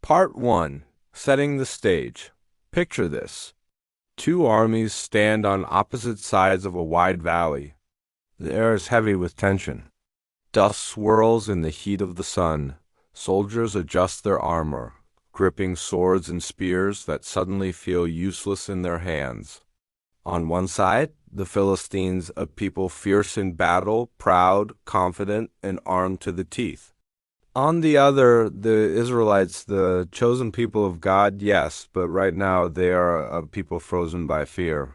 Part 1. Setting the stage. Picture this. Two armies stand on opposite sides of a wide valley. The air is heavy with tension. Dust swirls in the heat of the sun. Soldiers adjust their armor, gripping swords and spears that suddenly feel useless in their hands. On one side, the Philistines, a people fierce in battle, proud, confident, and armed to the teeth. On the other, the Israelites, the chosen people of God, yes, but right now they are a people frozen by fear.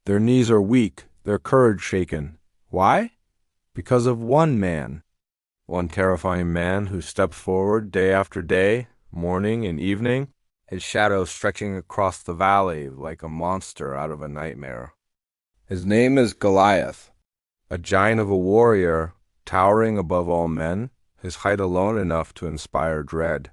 Their knees are weak, their courage shaken. Why? Because of one man. One terrifying man who steps forward day after day, morning and evening, his shadow stretching across the valley like a monster out of a nightmare. His name is Goliath, a giant of a warrior, towering above all men, his height alone enough to inspire dread.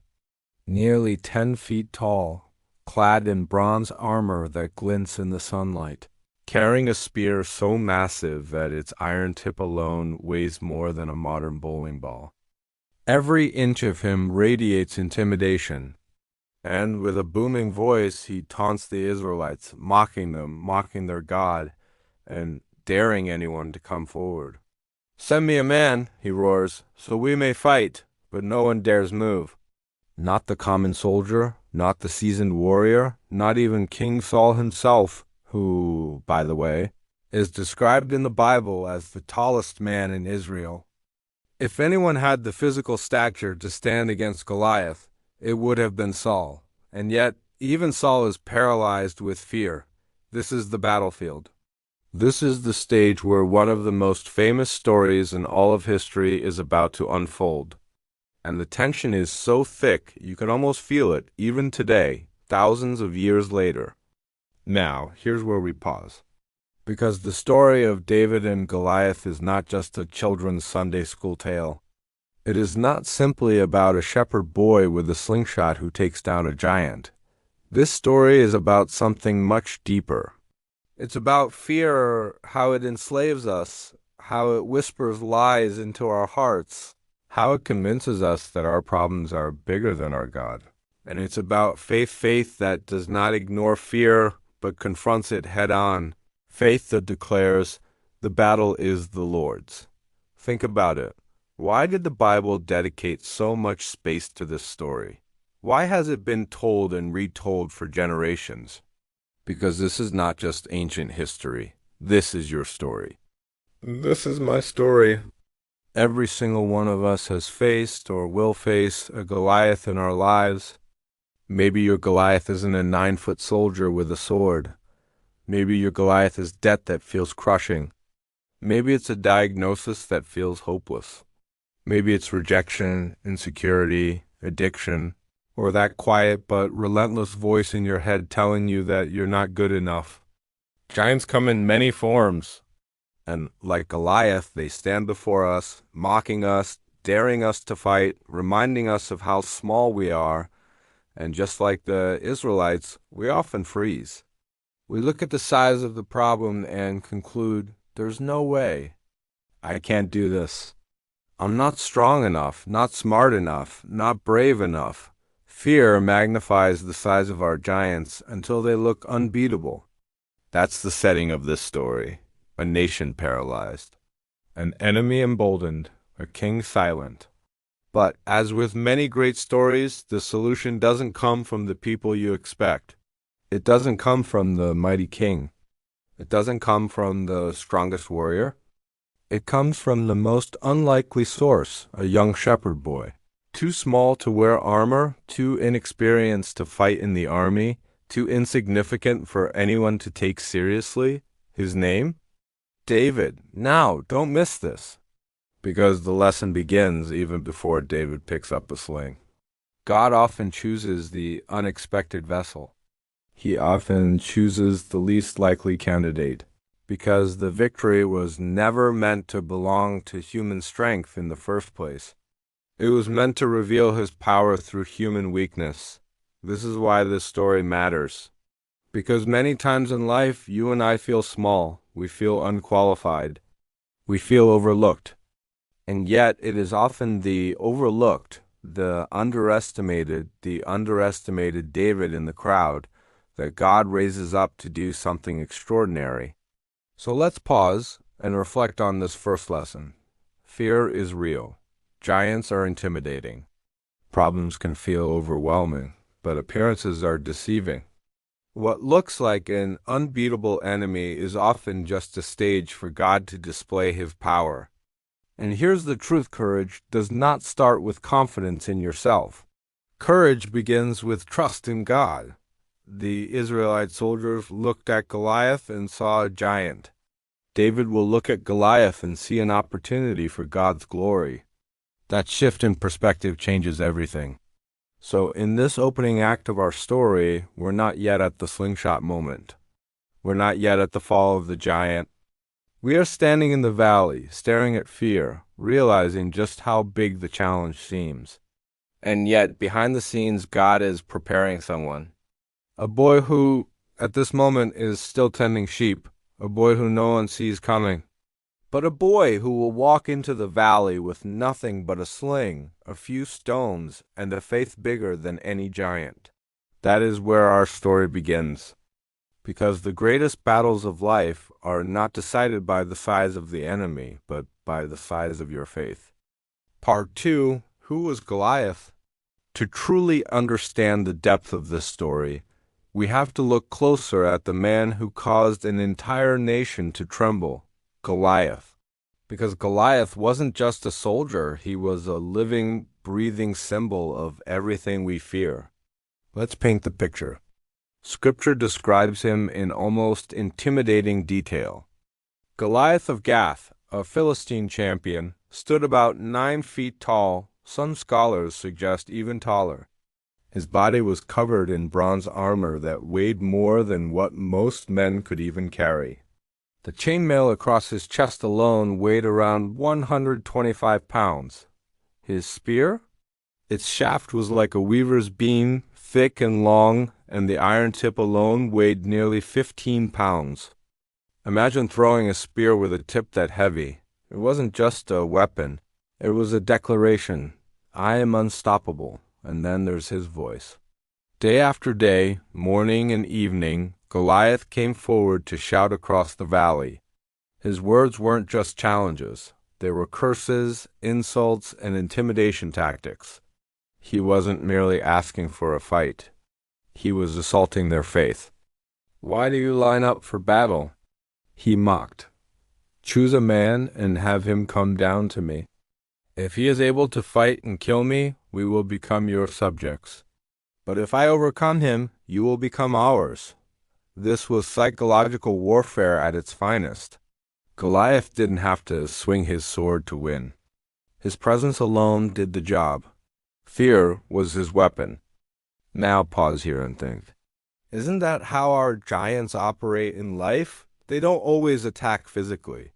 Nearly 10 feet tall, clad in bronze armor that glints in the sunlight, carrying a spear so massive that its iron tip alone weighs more than a modern bowling ball. Every inch of him radiates intimidation, and with a booming voice he taunts the Israelites, mocking them, mocking their God, and daring anyone to come forward. "Send me a man," he roars, "so we may fight," but no one dares move. Not the common soldier, not the seasoned warrior, not even King Saul himself, who, by the way, is described in the Bible as the tallest man in Israel. If anyone had the physical stature to stand against Goliath, it would have been Saul. And yet, even Saul is paralyzed with fear. This is the battlefield. This is the stage where one of the most famous stories in all of history is about to unfold. And the tension is so thick you can almost feel it, even today, thousands of years later. Now, here's where we pause. Because the story of David and Goliath is not just a children's Sunday school tale. It is not simply about a shepherd boy with a slingshot who takes down a giant. This story is about something much deeper. It's about fear, how it enslaves us, how it whispers lies into our hearts, how it convinces us that our problems are bigger than our God. And it's about faith that does not ignore fear, but confronts it head on. Faith that declares, the battle is the Lord's. Think about it. Why did the Bible dedicate so much space to this story? Why has it been told and retold for generations? Because this is not just ancient history. This is your story. This is my story. Every single one of us has faced or will face a Goliath in our lives. Maybe your Goliath isn't a 9-foot soldier with a sword. Maybe your Goliath is debt that feels crushing. Maybe it's a diagnosis that feels hopeless. Maybe it's rejection, insecurity, addiction, or that quiet but relentless voice in your head telling you that you're not good enough. Giants come in many forms, and like Goliath, they stand before us, mocking us, daring us to fight, reminding us of how small we are, and just like the Israelites, we often freeze. We look at the size of the problem and conclude, there's no way. I can't do this. I'm not strong enough, not smart enough, not brave enough. Fear magnifies the size of our giants until they look unbeatable. That's the setting of this story. A nation paralyzed. An enemy emboldened. A king silent. But as with many great stories, the solution doesn't come from the people you expect. It doesn't come from the mighty king. It doesn't come from the strongest warrior. It comes from the most unlikely source, a young shepherd boy. Too small to wear armor, too inexperienced to fight in the army, too insignificant for anyone to take seriously. His name? David. Now, don't miss this. Because the lesson begins even before David picks up a sling. God often chooses the unexpected vessel. He often chooses the least likely candidate, because the victory was never meant to belong to human strength in the first place. It was meant to reveal his power through human weakness. This is why this story matters. Because many times in life, you and I feel small. We feel unqualified. We feel overlooked. And yet, it is often the overlooked, the underestimated David in the crowd that God raises up to do something extraordinary. So let's pause and reflect on this first lesson. Fear is real. Giants are intimidating. Problems can feel overwhelming, but appearances are deceiving. What looks like an unbeatable enemy is often just a stage for God to display His power. And here's the truth: courage does not start with confidence in yourself. Courage begins with trust in God. The Israelite soldiers looked at Goliath and saw a giant. David will look at Goliath and see an opportunity for God's glory. That shift in perspective changes everything. So in this opening act of our story, we're not yet at the slingshot moment. We're not yet at the fall of the giant. We are standing in the valley, staring at fear, realizing just how big the challenge seems. And yet, behind the scenes, God is preparing someone. A boy who, at this moment, is still tending sheep. A boy who no one sees coming. But a boy who will walk into the valley with nothing but a sling, a few stones, and a faith bigger than any giant. That is where our story begins. Because the greatest battles of life are not decided by the size of the enemy, but by the size of your faith. Part 2, who was Goliath? To truly understand the depth of this story, we have to look closer at the man who caused an entire nation to tremble, Goliath. Because Goliath wasn't just a soldier, he was a living, breathing symbol of everything we fear. Let's paint the picture. Scripture describes him in almost intimidating detail. Goliath of Gath, a Philistine champion, stood about 9 feet tall. Some scholars suggest even taller. His body was covered in bronze armor that weighed more than what most men could even carry. The chainmail across his chest alone weighed around 125 pounds. His spear? Its shaft was like a weaver's beam, thick and long, and the iron tip alone weighed nearly 15 pounds. Imagine throwing a spear with a tip that heavy. It wasn't just a weapon. It was a declaration. I am unstoppable. And then there's his voice. Day after day, morning and evening, Goliath came forward to shout across the valley. His words weren't just challenges. They were curses, insults, and intimidation tactics. He wasn't merely asking for a fight. He was assaulting their faith. Why do you line up for battle? He mocked. Choose a man and have him come down to me. If he is able to fight and kill me, we will become your subjects. But if I overcome him, you will become ours. This was psychological warfare at its finest. Goliath didn't have to swing his sword to win. His presence alone did the job. Fear was his weapon. Now pause here and think. Isn't that how our giants operate in life? They don't always attack physically.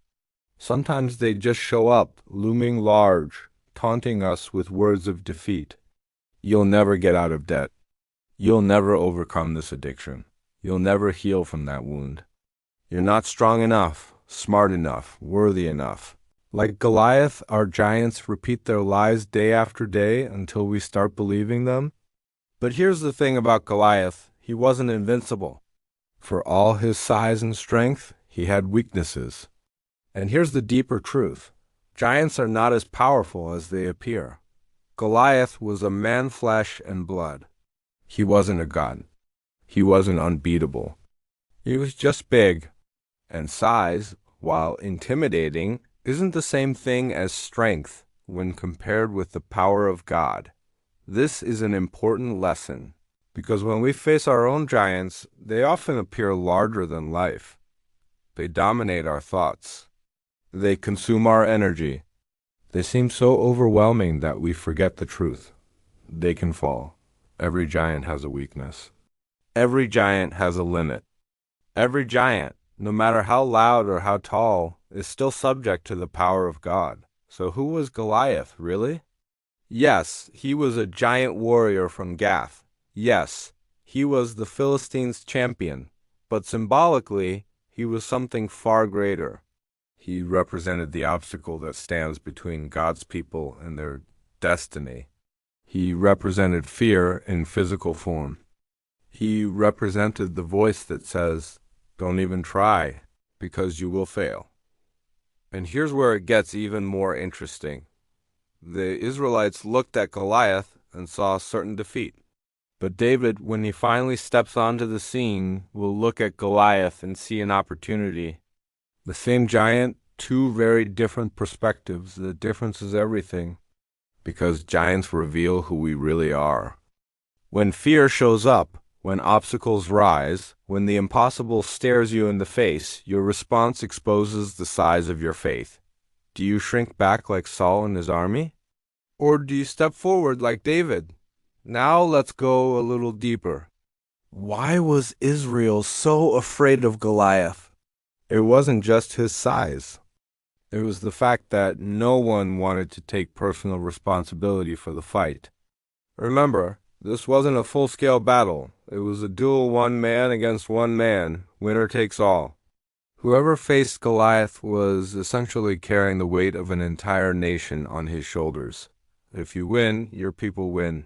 Sometimes they just show up, looming large, taunting us with words of defeat. You'll never get out of debt. You'll never overcome this addiction. You'll never heal from that wound. You're not strong enough, smart enough, worthy enough. Like Goliath, our giants repeat their lies day after day until we start believing them. But here's the thing about Goliath. He wasn't invincible. For all his size and strength, he had weaknesses. And here's the deeper truth. Giants are not as powerful as they appear. Goliath was a man flesh and blood. He wasn't a god. He wasn't unbeatable. He was just big. And size, while intimidating, isn't the same thing as strength when compared with the power of God. This is an important lesson, because when we face our own giants, they often appear larger than life. They dominate our thoughts. They consume our energy. They seem so overwhelming that we forget the truth. They can fall. Every giant has a weakness. Every giant has a limit. Every giant, no matter how loud or how tall, is still subject to the power of God. So who was Goliath, really? Yes, he was a giant warrior from Gath. Yes, he was the Philistines' champion. But symbolically, he was something far greater. He represented the obstacle that stands between God's people and their destiny. He represented fear in physical form. He represented the voice that says, "Don't even try, because you will fail." And here's where it gets even more interesting. The Israelites looked at Goliath and saw certain defeat. But David, when he finally steps onto the scene, will look at Goliath and see an opportunity. The same giant, two very different perspectives. The difference is everything, because giants reveal who we really are. When fear shows up, when obstacles rise, when the impossible stares you in the face, your response exposes the size of your faith. Do you shrink back like Saul and his army? Or do you step forward like David? Now let's go a little deeper. Why was Israel so afraid of Goliath? It wasn't just his size. It was the fact that no one wanted to take personal responsibility for the fight. Remember, this wasn't a full-scale battle. It was a duel, one man against one man. Winner takes all. Whoever faced Goliath was essentially carrying the weight of an entire nation on his shoulders. If you win, your people win.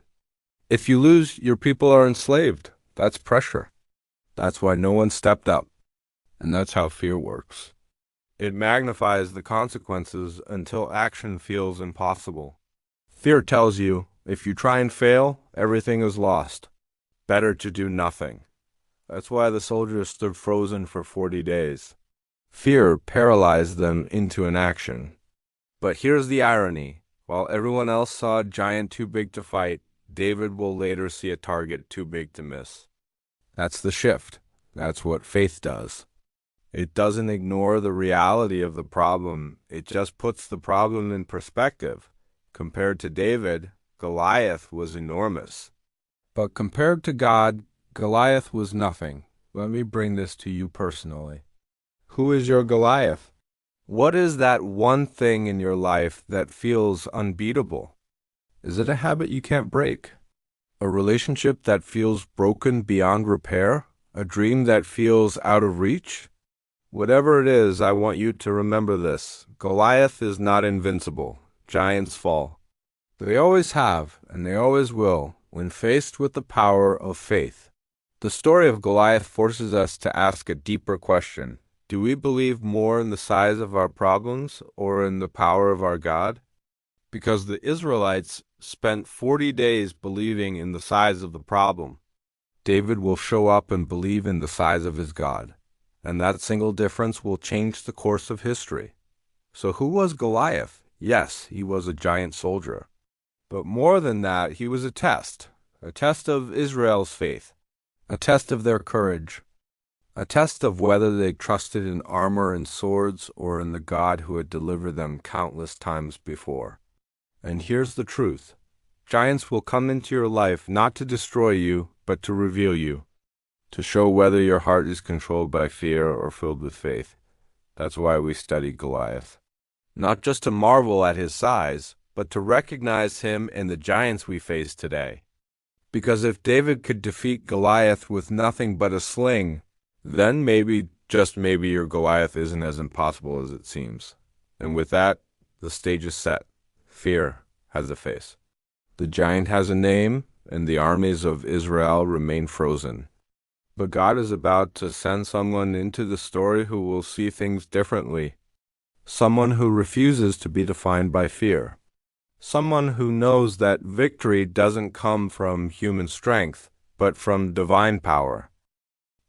If you lose, your people are enslaved. That's pressure. That's why no one stepped up. And that's how fear works. It magnifies the consequences until action feels impossible. Fear tells you, if you try and fail, everything is lost. Better to do nothing. That's why the soldiers stood frozen for 40 days. Fear paralyzed them into inaction. But here's the irony. While everyone else saw a giant too big to fight, David will later see a target too big to miss. That's the shift. That's what faith does. It doesn't ignore the reality of the problem. It just puts the problem in perspective. Compared to David, Goliath was enormous. But compared to God, Goliath was nothing. Let me bring this to you personally. Who is your Goliath? What is that one thing in your life that feels unbeatable? Is it a habit you can't break? A relationship that feels broken beyond repair? A dream that feels out of reach? Whatever it is, I want you to remember this. Goliath is not invincible. Giants fall. They always have, and they always will, when faced with the power of faith. The story of Goliath forces us to ask a deeper question. Do we believe more in the size of our problems or in the power of our God? Because the Israelites spent 40 days believing in the size of the problem. David will show up and believe in the size of his God. And that single difference will change the course of history. So who was Goliath? Yes, he was a giant soldier. But more than that, he was a test of Israel's faith, a test of their courage, a test of whether they trusted in armor and swords or in the God who had delivered them countless times before. And here's the truth. Giants will come into your life not to destroy you, but to reveal you. To show whether your heart is controlled by fear or filled with faith. That's why we study Goliath. Not just to marvel at his size, but to recognize him in the giants we face today. Because if David could defeat Goliath with nothing but a sling, then maybe, just maybe, your Goliath isn't as impossible as it seems. And with that, the stage is set. Fear has a face. The giant has a name, and the armies of Israel remain frozen. But God is about to send someone into the story who will see things differently. Someone who refuses to be defined by fear. Someone who knows that victory doesn't come from human strength, but from divine power.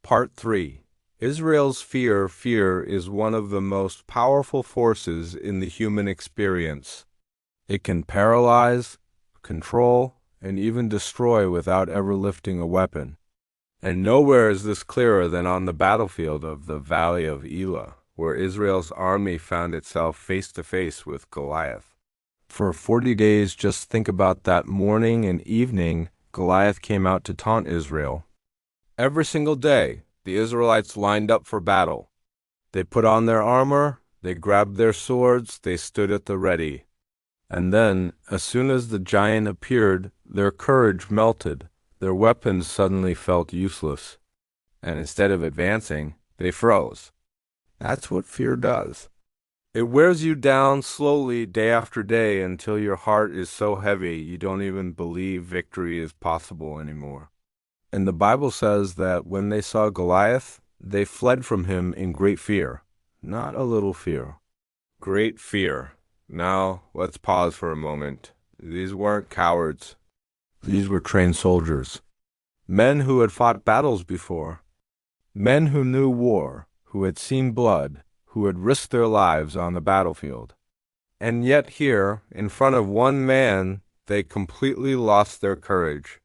Part 3. Israel's fear is one of the most powerful forces in the human experience. It can paralyze, control, and even destroy without ever lifting a weapon. And nowhere is this clearer than on the battlefield of the Valley of Elah, where Israel's army found itself face to face with Goliath. For 40 days, just think about that morning and evening, Goliath came out to taunt Israel. Every single day, the Israelites lined up for battle. They put on their armor, they grabbed their swords, they stood at the ready. And then, as soon as the giant appeared, their courage melted. Their weapons suddenly felt useless, and instead of advancing, they froze. That's what fear does. It wears you down slowly day after day until your heart is so heavy you don't even believe victory is possible anymore. And the Bible says that when they saw Goliath, they fled from him in great fear. Not a little fear. Great fear. Now, let's pause for a moment. These weren't cowards. These were trained soldiers. Men who had fought battles before. Men who knew war, who had seen blood, who had risked their lives on the battlefield. And yet here, in front of one man, they completely lost their courage.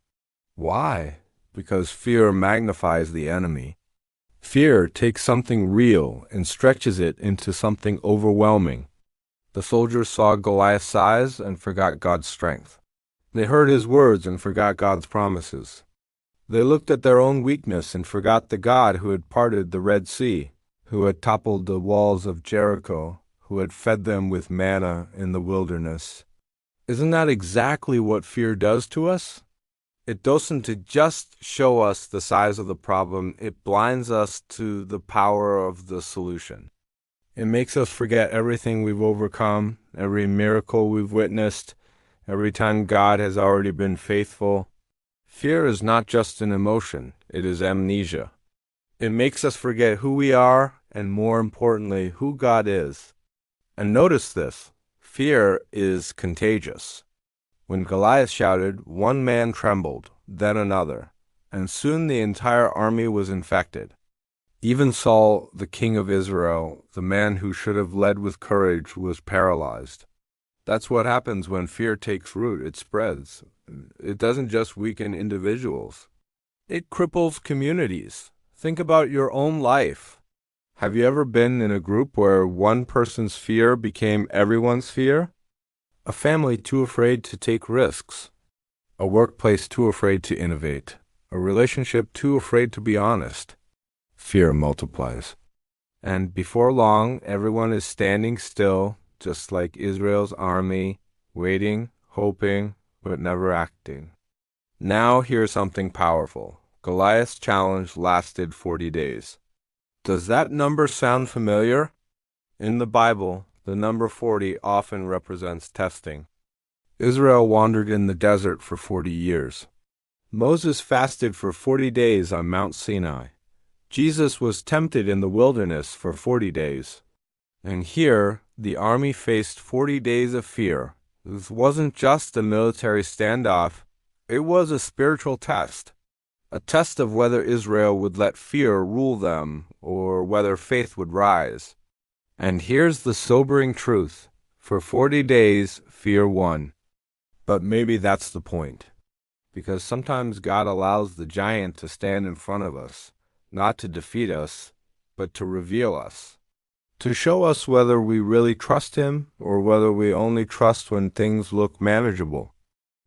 Why? Because fear magnifies the enemy. Fear takes something real and stretches it into something overwhelming. The soldiers saw Goliath's size and forgot God's strength. They heard his words and forgot God's promises. They looked at their own weakness and forgot the God who had parted the Red Sea, who had toppled the walls of Jericho, who had fed them with manna in the wilderness. Isn't that exactly what fear does to us? It doesn't just show us the size of the problem, it blinds us to the power of the solution. It makes us forget everything we've overcome, every miracle we've witnessed, every time God has already been faithful. Fear is not just an emotion, it is amnesia. It makes us forget who we are, and more importantly, who God is. And notice this, fear is contagious. When Goliath shouted, one man trembled, then another, and soon the entire army was infected. Even Saul, the king of Israel, the man who should have led with courage, was paralyzed. That's what happens when fear takes root. It spreads. It doesn't just weaken individuals. It cripples communities. Think about your own life. Have you ever been in a group where one person's fear became everyone's fear? A family too afraid to take risks. A workplace too afraid to innovate. A relationship too afraid to be honest. Fear multiplies. And before long, everyone is standing still, just like Israel's army, waiting, hoping, but never acting. Now here's something powerful. Goliath's challenge lasted 40 days. Does that number sound familiar? In the Bible, the number 40 often represents testing. Israel wandered in the desert for 40 years. Moses fasted for 40 days on Mount Sinai. Jesus was tempted in the wilderness for 40 days. And here, the army faced 40 days of fear. This wasn't just a military standoff, it was a spiritual test. A test of whether Israel would let fear rule them, or whether faith would rise. And here's the sobering truth. For 40 days, fear won. But maybe that's the point. Because sometimes God allows the giant to stand in front of us, not to defeat us, but to reveal us. To show us whether we really trust him, or whether we only trust when things look manageable.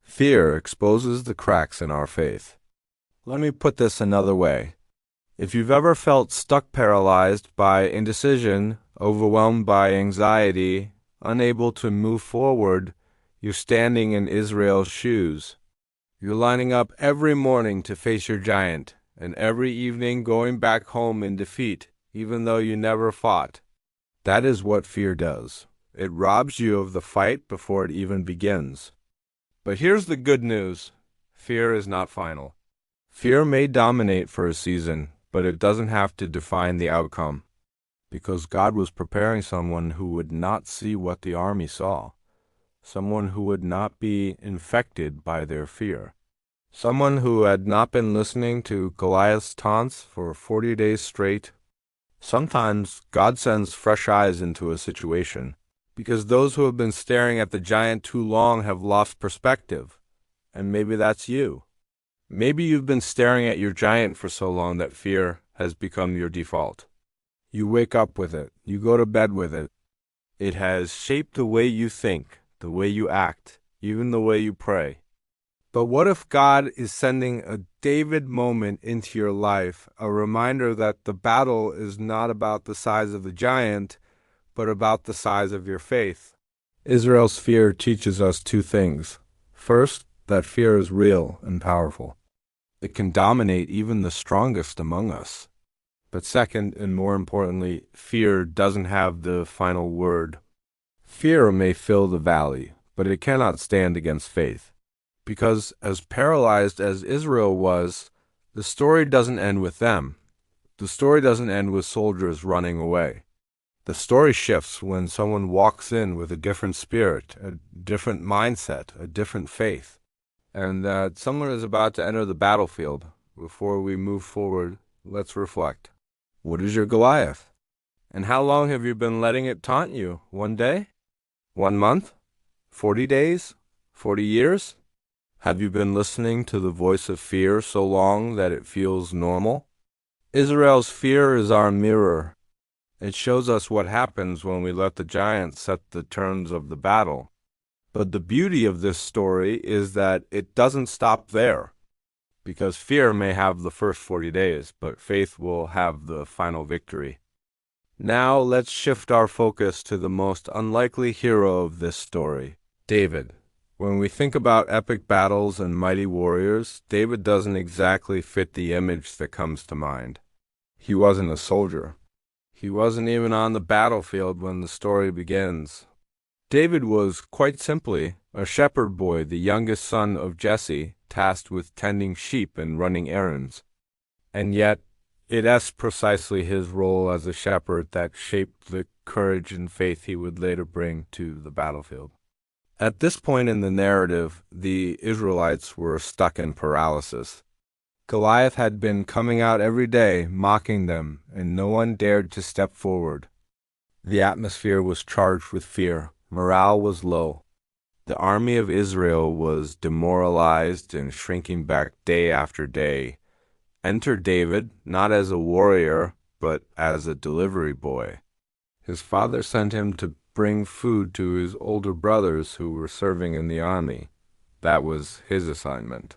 Fear exposes the cracks in our faith. Let me put this another way. If you've ever felt stuck, paralyzed by indecision, overwhelmed by anxiety, unable to move forward, you're standing in Israel's shoes. You're lining up every morning to face your giant, and every evening going back home in defeat, even though you never fought. That is what fear does. It robs you of the fight before it even begins. But here's the good news. Fear is not final. Fear may dominate for a season, but it doesn't have to define the outcome. Because God was preparing someone who would not see what the army saw. Someone who would not be infected by their fear. Someone who had not been listening to Goliath's taunts for 40 days straight. Sometimes God sends fresh eyes into a situation, because those who have been staring at the giant too long have lost perspective. And maybe that's you. Maybe you've been staring at your giant for so long that fear has become your default. You wake up with it. You go to bed with it. It has shaped the way you think, the way you act, even the way you pray. But what if God is sending a David moment into your life, a reminder that the battle is not about the size of the giant, but about the size of your faith? Israel's fear teaches us two things. First, that fear is real and powerful. It can dominate even the strongest among us. But second, and more importantly, fear doesn't have the final word. Fear may fill the valley, but it cannot stand against faith. Because as paralyzed as Israel was, the story doesn't end with them. The story doesn't end with soldiers running away. The story shifts when someone walks in with a different spirit, a different mindset, a different faith. And that someone is about to enter the battlefield. Before we move forward, let's reflect. What is your Goliath? And how long have you been letting it taunt you? 1 day? 1 month? 40 days? 40 years? Have you been listening to the voice of fear so long that it feels normal? Israel's fear is our mirror. It shows us what happens when we let the giant set the terms of the battle. But the beauty of this story is that it doesn't stop there. Because fear may have the first 40 days, but faith will have the final victory. Now let's shift our focus to the most unlikely hero of this story, David. When we think about epic battles and mighty warriors, David doesn't exactly fit the image that comes to mind. He wasn't a soldier. He wasn't even on the battlefield when the story begins. David was, quite simply, a shepherd boy, the youngest son of Jesse, tasked with tending sheep and running errands. And yet, it's precisely his role as a shepherd that shaped the courage and faith he would later bring to the battlefield. At this point in the narrative, the Israelites were stuck in paralysis. Goliath had been coming out every day, mocking them, and no one dared to step forward. The atmosphere was charged with fear. Morale was low. The army of Israel was demoralized and shrinking back day after day. Enter David, not as a warrior, but as a delivery boy. His father sent him to bring food to his older brothers who were serving in the army. That was his assignment.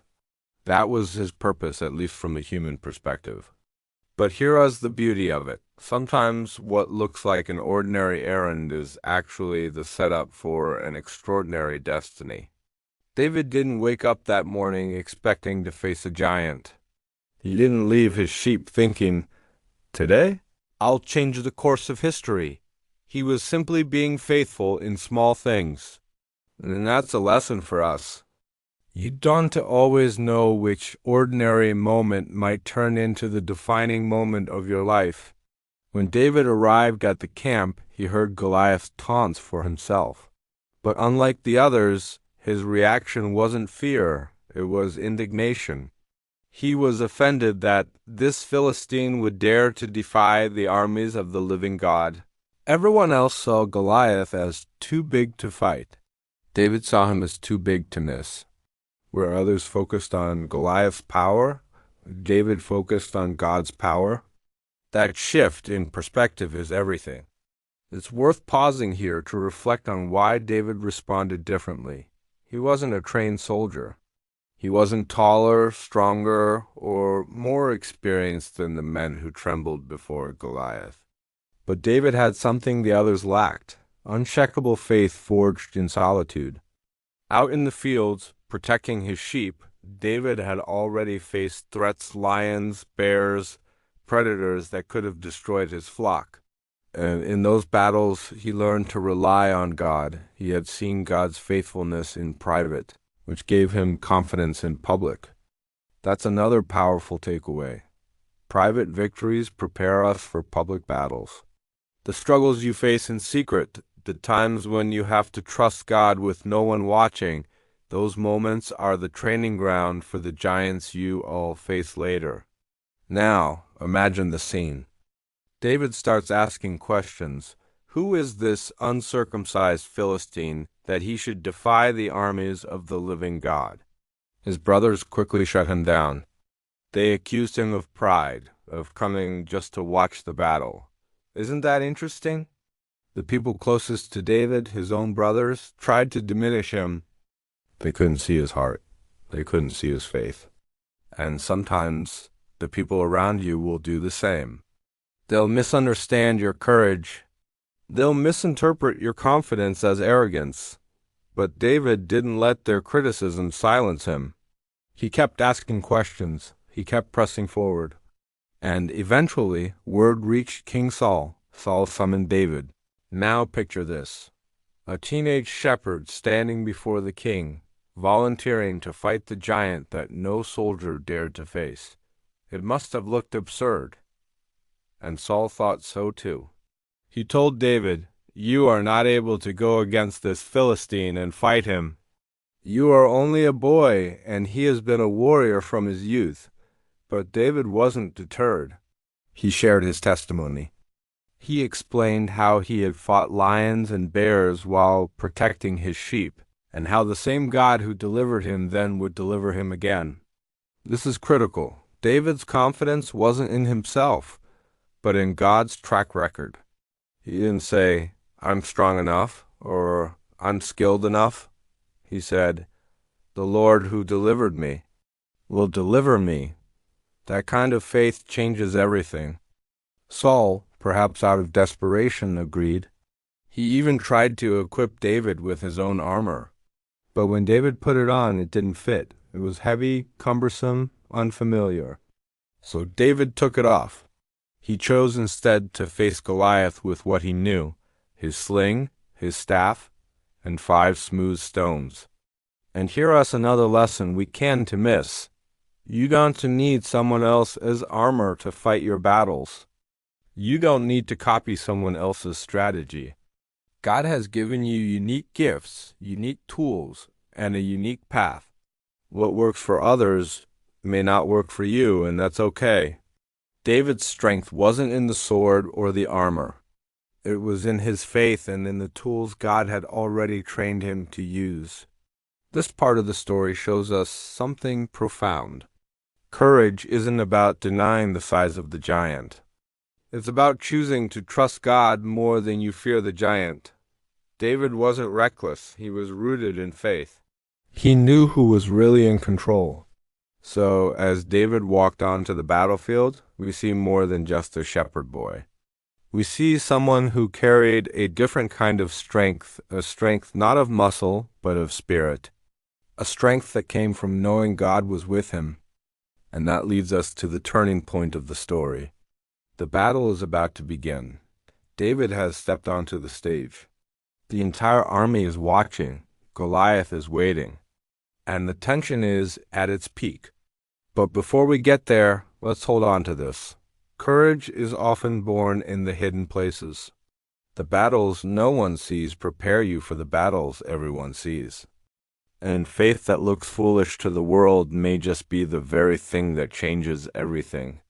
That was his purpose, at least from a human perspective. But here is the beauty of it. Sometimes what looks like an ordinary errand is actually the setup for an extraordinary destiny. David didn't wake up that morning expecting to face a giant. He didn't leave his sheep thinking, "Today, I'll change the course of history." He was simply being faithful in small things. And that's a lesson for us. You don't always know which ordinary moment might turn into the defining moment of your life. When David arrived at the camp, he heard Goliath's taunts for himself. But unlike the others, his reaction wasn't fear, it was indignation. He was offended that this Philistine would dare to defy the armies of the living God. Everyone else saw Goliath as too big to fight. David saw him as too big to miss. Where others focused on Goliath's power, David focused on God's power. That shift in perspective is everything. It's worth pausing here to reflect on why David responded differently. He wasn't a trained soldier. He wasn't taller, stronger, or more experienced than the men who trembled before Goliath. But David had something the others lacked, unshakable faith forged in solitude. Out in the fields, protecting his sheep, David had already faced threats, lions, bears, predators that could have destroyed his flock. And in those battles, he learned to rely on God. He had seen God's faithfulness in private, which gave him confidence in public. That's another powerful takeaway. Private victories prepare us for public battles. The struggles you face in secret, the times when you have to trust God with no one watching, those moments are the training ground for the giants you all face later. Now, imagine the scene. David starts asking questions. Who is this uncircumcised Philistine that he should defy the armies of the living God? His brothers quickly shut him down. They accused him of pride, of coming just to watch the battle. Isn't that interesting? The people closest to David, his own brothers, tried to diminish him. They couldn't see his heart. They couldn't see his faith. And sometimes the people around you will do the same. They'll misunderstand your courage. They'll misinterpret your confidence as arrogance. But David didn't let their criticism silence him. He kept asking questions. He kept pressing forward. And eventually, word reached King Saul. Saul summoned David. Now picture this. A teenage shepherd standing before the king, volunteering to fight the giant that no soldier dared to face. It must have looked absurd. And Saul thought so too. He told David, "You are not able to go against this Philistine and fight him. You are only a boy, and he has been a warrior from his youth." But David wasn't deterred. He shared his testimony. He explained how he had fought lions and bears while protecting his sheep, and how the same God who delivered him then would deliver him again. This is critical. David's confidence wasn't in himself, but in God's track record. He didn't say, "I'm strong enough," or "I'm skilled enough." He said, "The Lord who delivered me will deliver me." That kind of faith changes everything. Saul, perhaps out of desperation, agreed. He even tried to equip David with his own armor. But when David put it on, it didn't fit. It was heavy, cumbersome, unfamiliar. So David took it off. He chose instead to face Goliath with what he knew: his sling, his staff, and 5 smooth stones. And here's another lesson we can't miss. You don't need someone else's armor to fight your battles. You don't need to copy someone else's strategy. God has given you unique gifts, unique tools, and a unique path. What works for others may not work for you, and that's okay. David's strength wasn't in the sword or the armor. It was in his faith and in the tools God had already trained him to use. This part of the story shows us something profound. Courage isn't about denying the size of the giant. It's about choosing to trust God more than you fear the giant. David wasn't reckless. He was rooted in faith. He knew who was really in control. So, as David walked onto the battlefield, we see more than just a shepherd boy. We see someone who carried a different kind of strength, a strength not of muscle, but of spirit. A strength that came from knowing God was with him. And that leads us to the turning point of the story. The battle is about to begin. David has stepped onto the stage. The entire army is watching. Goliath is waiting. And the tension is at its peak. But before we get there, let's hold on to this. Courage is often born in the hidden places. The battles no one sees prepare you for the battles everyone sees. And faith that looks foolish to the world may just be the very thing that changes everything.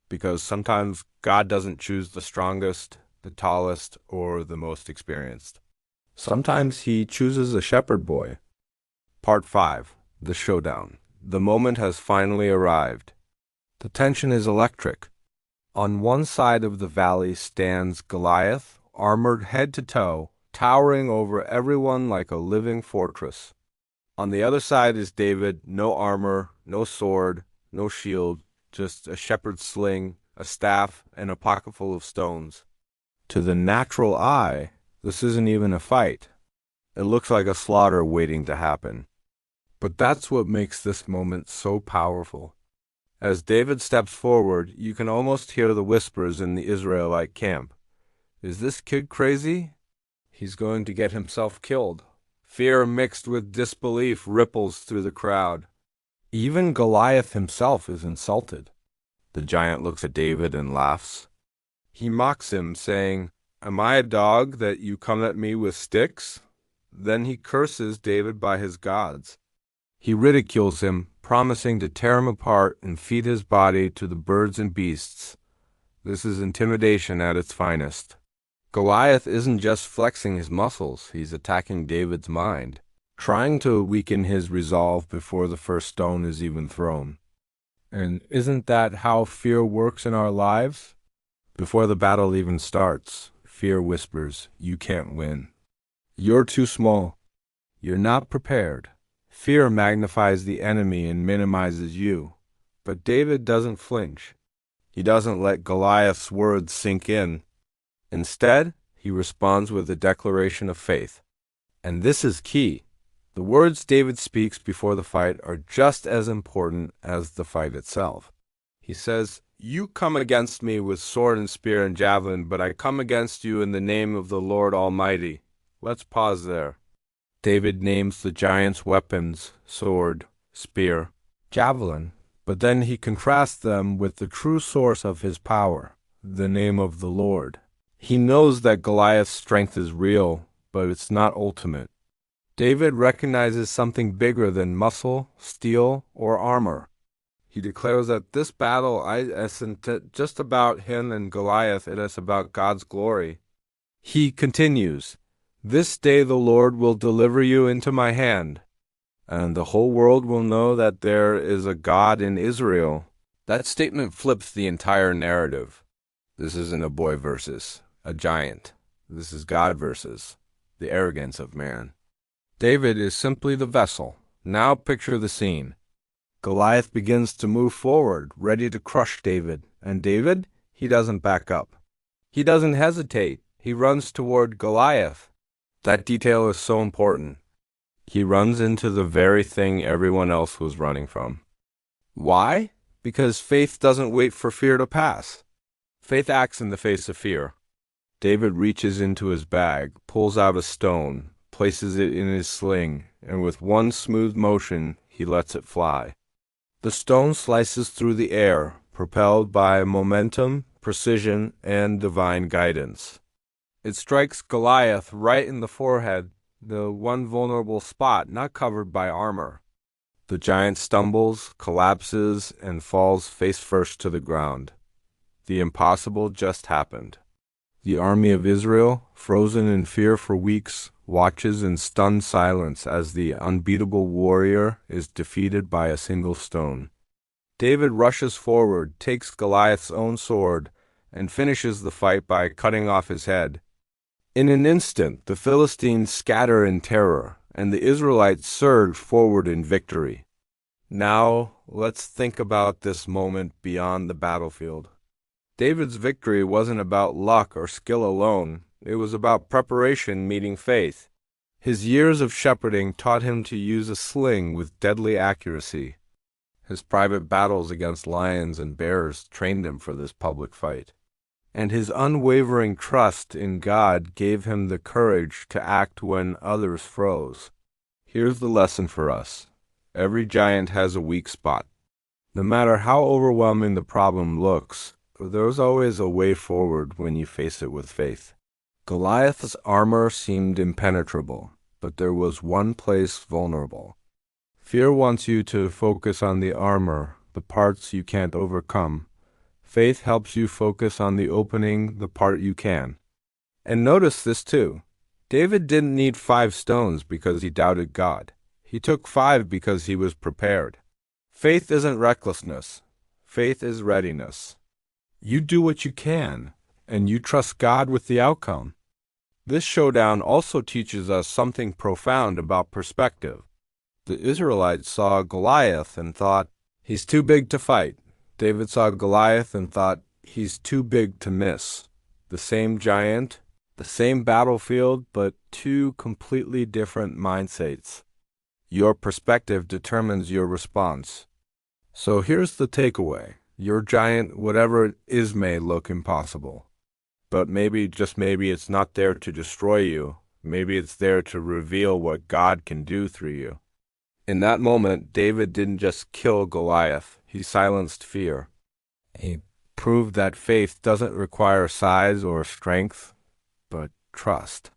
Because sometimes God doesn't choose the strongest, the tallest, or the most experienced. Sometimes he chooses a shepherd boy. Part 5. The Showdown. The moment has finally arrived. The tension is electric. On one side of the valley stands Goliath, armored head to toe, towering over everyone like a living fortress. On the other side is David, no armor, no sword, no shield, just a shepherd's sling, a staff, and a pocketful of stones. To the natural eye, this isn't even a fight. It looks like a slaughter waiting to happen. But that's what makes this moment so powerful. As David steps forward, you can almost hear the whispers in the Israelite camp. Is this kid crazy? He's going to get himself killed. Fear mixed with disbelief ripples through the crowd. Even Goliath himself is insulted. The giant looks at David and laughs. He mocks him, saying, "Am I a dog that you come at me with sticks?" Then he curses David by his gods. He ridicules him, promising to tear him apart and feed his body to the birds and beasts. This is intimidation at its finest. Goliath isn't just flexing his muscles, he's attacking David's mind, trying to weaken his resolve before the first stone is even thrown. And isn't that how fear works in our lives? Before the battle even starts, fear whispers, "You can't win. You're too small. You're not prepared." Fear magnifies the enemy and minimizes you. But David doesn't flinch. He doesn't let Goliath's words sink in. Instead, he responds with a declaration of faith. And this is key. The words David speaks before the fight are just as important as the fight itself. He says, You come against me with sword and spear and javelin, but I come against you in the name of the Lord Almighty. Let's pause there. David names the giant's weapons, sword, spear, javelin, but then he contrasts them with the true source of his power, the name of the Lord. He knows that Goliath's strength is real, but it's not ultimate. David recognizes something bigger than muscle, steel, or armor. He declares that this battle isn't just about him and Goliath, it is about God's glory. He continues, "This day the Lord will deliver you into my hand, and the whole world will know that there is a God in Israel." That statement flips the entire narrative. This isn't a boy versus a giant. This is God versus the arrogance of man. David is simply the vessel. Now picture the scene. Goliath begins to move forward, ready to crush David. And David, he doesn't back up. He doesn't hesitate. He runs toward Goliath. That detail is so important. He runs into the very thing everyone else was running from. Why? Because faith doesn't wait for fear to pass. Faith acts in the face of fear. David reaches into his bag, pulls out a stone, places it in his sling, and with one smooth motion, he lets it fly. The stone slices through the air, propelled by momentum, precision, and divine guidance. It strikes Goliath right in the forehead, the one vulnerable spot not covered by armor. The giant stumbles, collapses, and falls face first to the ground. The impossible just happened. The army of Israel, frozen in fear for weeks, watches in stunned silence as the unbeatable warrior is defeated by a single stone. David rushes forward, takes Goliath's own sword, and finishes the fight by cutting off his head. In an instant, the Philistines scatter in terror, and the Israelites surge forward in victory. Now, let's think about this moment beyond the battlefield. David's victory wasn't about luck or skill alone. It was about preparation meeting faith. His years of shepherding taught him to use a sling with deadly accuracy. His private battles against lions and bears trained him for this public fight. And his unwavering trust in God gave him the courage to act when others froze. Here's the lesson for us. Every giant has a weak spot. No matter how overwhelming the problem looks, there's always a way forward when you face it with faith. Goliath's armor seemed impenetrable, but there was one place vulnerable. Fear wants you to focus on the armor, the parts you can't overcome. Faith helps you focus on the opening, the part you can. And notice this too. David didn't need 5 stones because he doubted God. He took 5 because he was prepared. Faith isn't recklessness. Faith is readiness. You do what you can, and you trust God with the outcome. This showdown also teaches us something profound about perspective. The Israelites saw Goliath and thought, he's too big to fight. David saw Goliath and thought, he's too big to miss. The same giant, the same battlefield, but 2 completely different mindsets. Your perspective determines your response. So here's the takeaway. Your giant, whatever it is, may look impossible. But maybe, just maybe, it's not there to destroy you. Maybe it's there to reveal what God can do through you. In that moment, David didn't just kill Goliath. He silenced fear. He proved that faith doesn't require size or strength, but trust.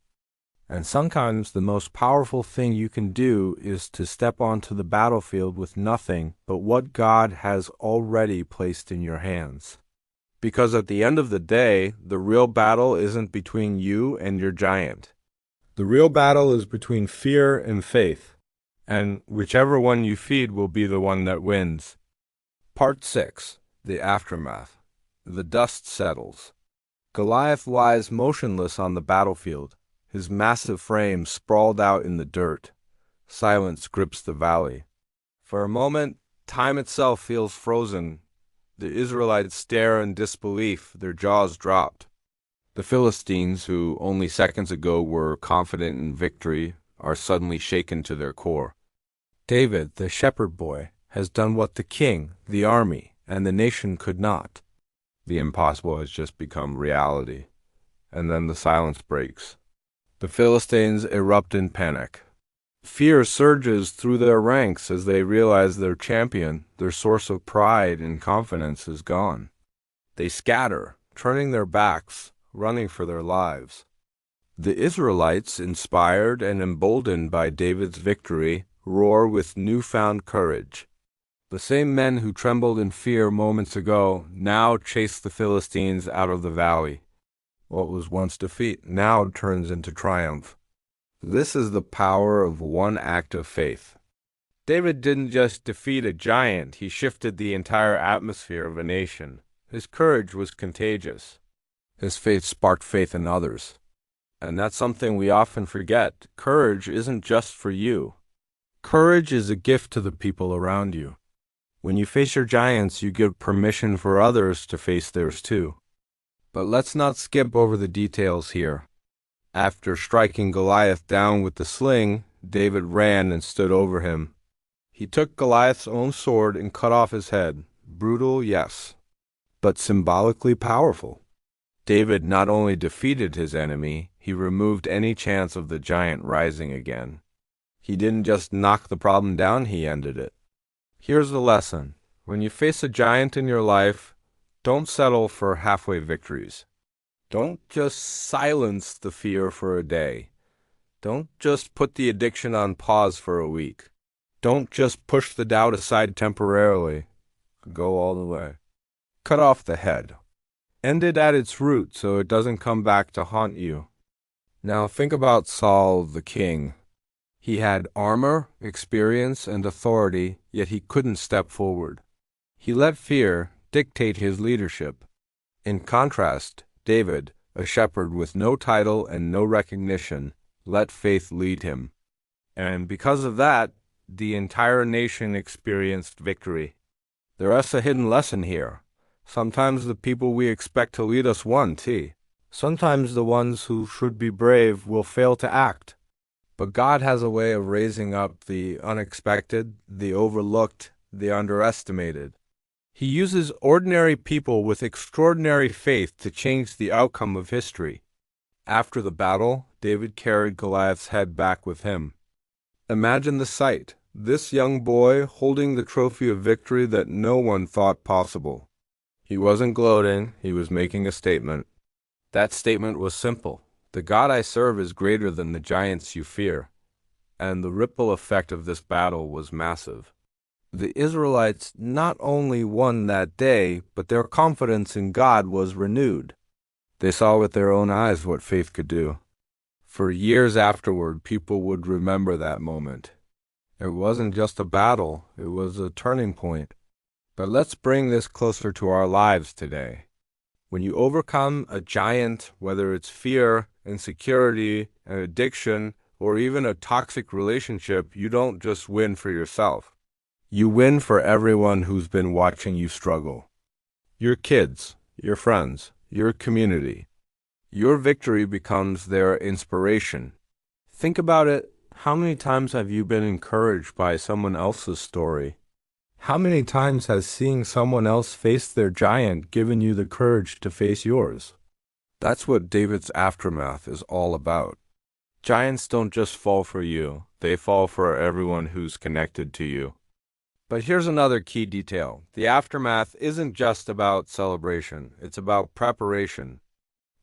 And sometimes the most powerful thing you can do is to step onto the battlefield with nothing but what God has already placed in your hands. Because at the end of the day, the real battle isn't between you and your giant. The real battle is between fear and faith. And whichever one you feed will be the one that wins. Part 6. The Aftermath. The dust settles. Goliath lies motionless on the battlefield, his massive frame sprawled out in the dirt. Silence grips the valley. For a moment, time itself feels frozen. The Israelites stare in disbelief, their jaws dropped. The Philistines, who only seconds ago were confident in victory, are suddenly shaken to their core. David, the shepherd boy, has done what the king, the army, and the nation could not. The impossible has just become reality. And then the silence breaks. The Philistines erupt in panic. Fear surges through their ranks as they realize their champion, their source of pride and confidence, is gone. They scatter, turning their backs, running for their lives. The Israelites, inspired and emboldened by David's victory, roar with newfound courage. The same men who trembled in fear moments ago now chase the Philistines out of the valley. What was once defeat now turns into triumph. This is the power of one act of faith. David didn't just defeat a giant, he shifted the entire atmosphere of a nation. His courage was contagious. His faith sparked faith in others. And that's something we often forget. Courage isn't just for you. Courage is a gift to the people around you. When you face your giants, you give permission for others to face theirs too. But let's not skip over the details here. After striking Goliath down with the sling, David ran and stood over him. He took Goliath's own sword and cut off his head. Brutal, yes, but symbolically powerful. David not only defeated his enemy, he removed any chance of the giant rising again. He didn't just knock the problem down, he ended it. Here's the lesson. When you face a giant in your life, don't settle for halfway victories. Don't just silence the fear for a day. Don't just put the addiction on pause for a week. Don't just push the doubt aside temporarily. Go all the way. Cut off the head. End it at its root so it doesn't come back to haunt you. Now think about Saul the king. He had armor, experience, and authority, yet he couldn't step forward. He let fear dictate his leadership. In contrast, David, a shepherd with no title and no recognition, let faith lead him. And because of that, the entire nation experienced victory. There's a hidden lesson here. Sometimes the people we expect to lead us won't. Sometimes the ones who should be brave will fail to act. But God has a way of raising up the unexpected, the overlooked, the underestimated. He uses ordinary people with extraordinary faith to change the outcome of history. After the battle, David carried Goliath's head back with him. Imagine the sight, this young boy holding the trophy of victory that no one thought possible. He wasn't gloating, he was making a statement. That statement was simple. The God I serve is greater than the giants you fear. And the ripple effect of this battle was massive. The Israelites not only won that day, but their confidence in God was renewed. They saw with their own eyes what faith could do. For years afterward, people would remember that moment. It wasn't just a battle, it was a turning point. But let's bring this closer to our lives today. When you overcome a giant, whether it's fear, insecurity, an addiction, or even a toxic relationship, you don't just win for yourself. You win for everyone who's been watching you struggle. Your kids, your friends, your community. Your victory becomes their inspiration. Think about it. How many times have you been encouraged by someone else's story? How many times has seeing someone else face their giant given you the courage to face yours? That's what David's aftermath is all about. Giants don't just fall for you, they fall for everyone who's connected to you. But here's another key detail. The aftermath isn't just about celebration, it's about preparation.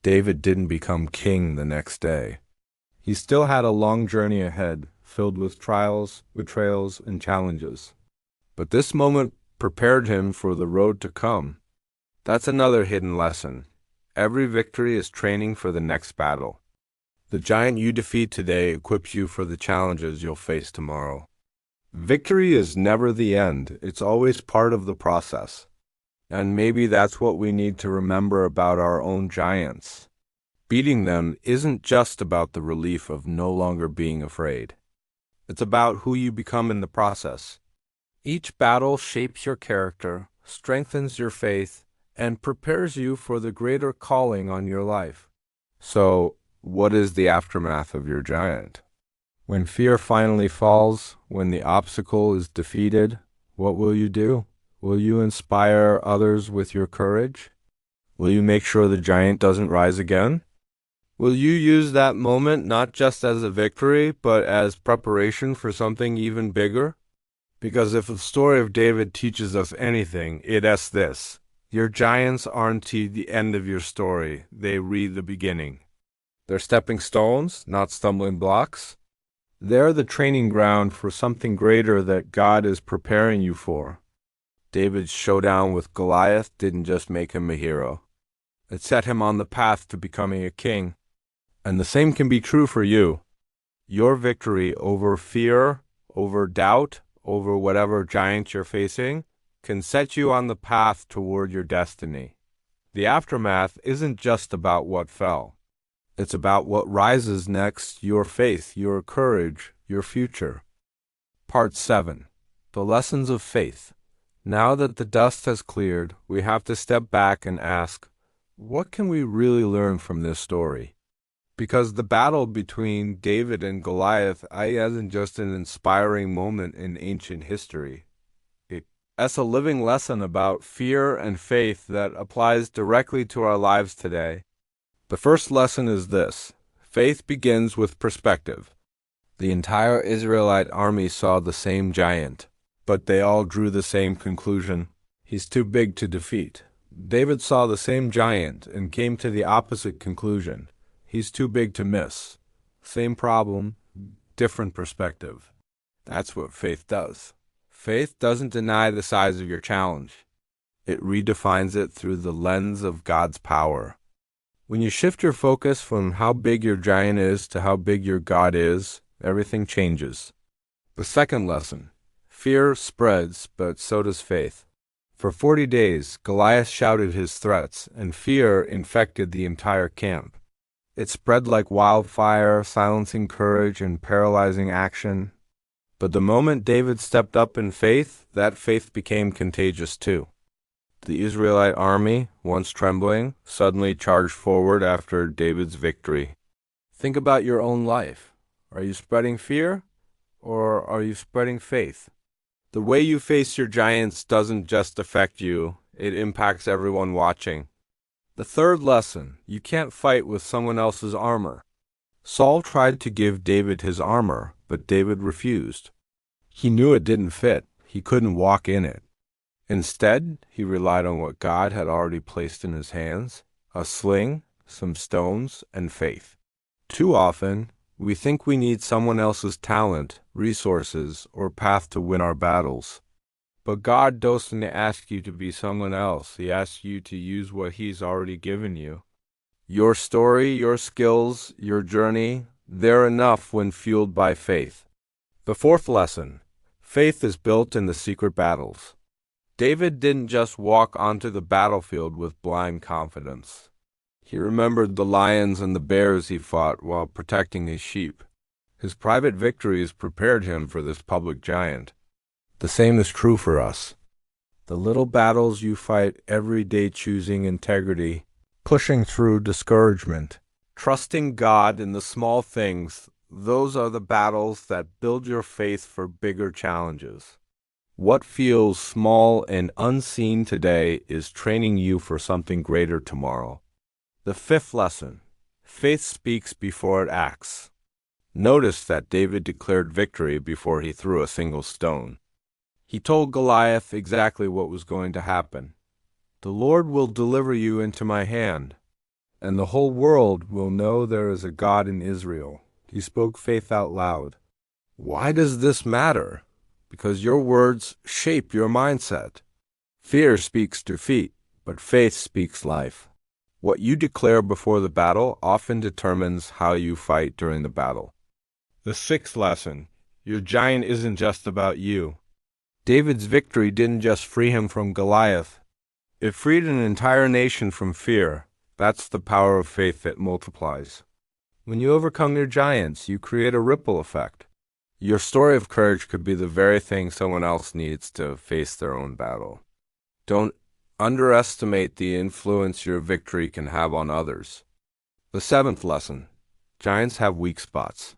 David didn't become king the next day. He still had a long journey ahead, filled with trials, betrayals, and challenges. But this moment prepared him for the road to come. That's another hidden lesson. Every victory is training for the next battle. The giant you defeat today equips you for the challenges you'll face tomorrow. Victory is never the end. It's always part of the process. And maybe that's what we need to remember about our own giants. Beating them isn't just about the relief of no longer being afraid. It's about who you become in the process. Each battle shapes your character, strengthens your faith, and prepares you for the greater calling on your life. So, what is the aftermath of your giant? When fear finally falls, when the obstacle is defeated, what will you do? Will you inspire others with your courage? Will you make sure the giant doesn't rise again? Will you use that moment not just as a victory, but as preparation for something even bigger? Because if the story of David teaches us anything, it's this. Your giants aren't the end of your story. They read the beginning. They're stepping stones, not stumbling blocks. They're the training ground for something greater that God is preparing you for. David's showdown with Goliath didn't just make him a hero. It set him on the path to becoming a king. And the same can be true for you. Your victory over fear, over doubt, over whatever giant you're facing, can set you on the path toward your destiny. The aftermath isn't just about what fell. It's about what rises next, your faith, your courage, your future. Part 7. The Lessons of Faith. Now that the dust has cleared, we have to step back and ask, what can we really learn from this story? Because the battle between David and Goliath isn't just an inspiring moment in ancient history. It's a living lesson about fear and faith that applies directly to our lives today. The first lesson is this: faith begins with perspective. The entire Israelite army saw the same giant, but they all drew the same conclusion. He's too big to defeat. David saw the same giant and came to the opposite conclusion. He's too big to miss. Same problem, different perspective. That's what faith does. Faith doesn't deny the size of your challenge. It redefines it through the lens of God's power. When you shift your focus from how big your giant is to how big your God is, everything changes. The second lesson: fear spreads, but so does faith. For 40 days, Goliath shouted his threats, and fear infected the entire camp. It spread like wildfire, silencing courage and paralyzing action. But the moment David stepped up in faith, that faith became contagious too. The Israelite army, once trembling, suddenly charged forward after David's victory. Think about your own life. Are you spreading fear, or are you spreading faith? The way you face your giants doesn't just affect you, it impacts everyone watching. The third lesson: you can't fight with someone else's armor. Saul tried to give David his armor, but David refused. He knew it didn't fit. He couldn't walk in it. Instead, he relied on what God had already placed in his hands: a sling, some stones, and faith. Too often, we think we need someone else's talent, resources, or path to win our battles. But God doesn't ask you to be someone else. He asks you to use what He's already given you. Your story, your skills, your journey, they're enough when fueled by faith. The fourth lesson: faith is built in the secret battles. David didn't just walk onto the battlefield with blind confidence. He remembered the lions and the bears he fought while protecting his sheep. His private victories prepared him for this public giant. The same is true for us. The little battles you fight every day, choosing integrity, pushing through discouragement, trusting God in the small things, those are the battles that build your faith for bigger challenges. What feels small and unseen today is training you for something greater tomorrow. The fifth lesson: faith speaks before it acts. Notice that David declared victory before he threw a single stone. He told Goliath exactly what was going to happen. The Lord will deliver you into my hand, and the whole world will know there is a God in Israel. He spoke faith out loud. Why does this matter? Because your words shape your mindset. Fear speaks defeat, but faith speaks life. What you declare before the battle often determines how you fight during the battle. The sixth lesson: your giant isn't just about you. David's victory didn't just free him from Goliath. It freed an entire nation from fear. That's the power of faith that multiplies. When you overcome your giants, you create a ripple effect. Your story of courage could be the very thing someone else needs to face their own battle. Don't underestimate the influence your victory can have on others. The seventh lesson: giants have weak spots.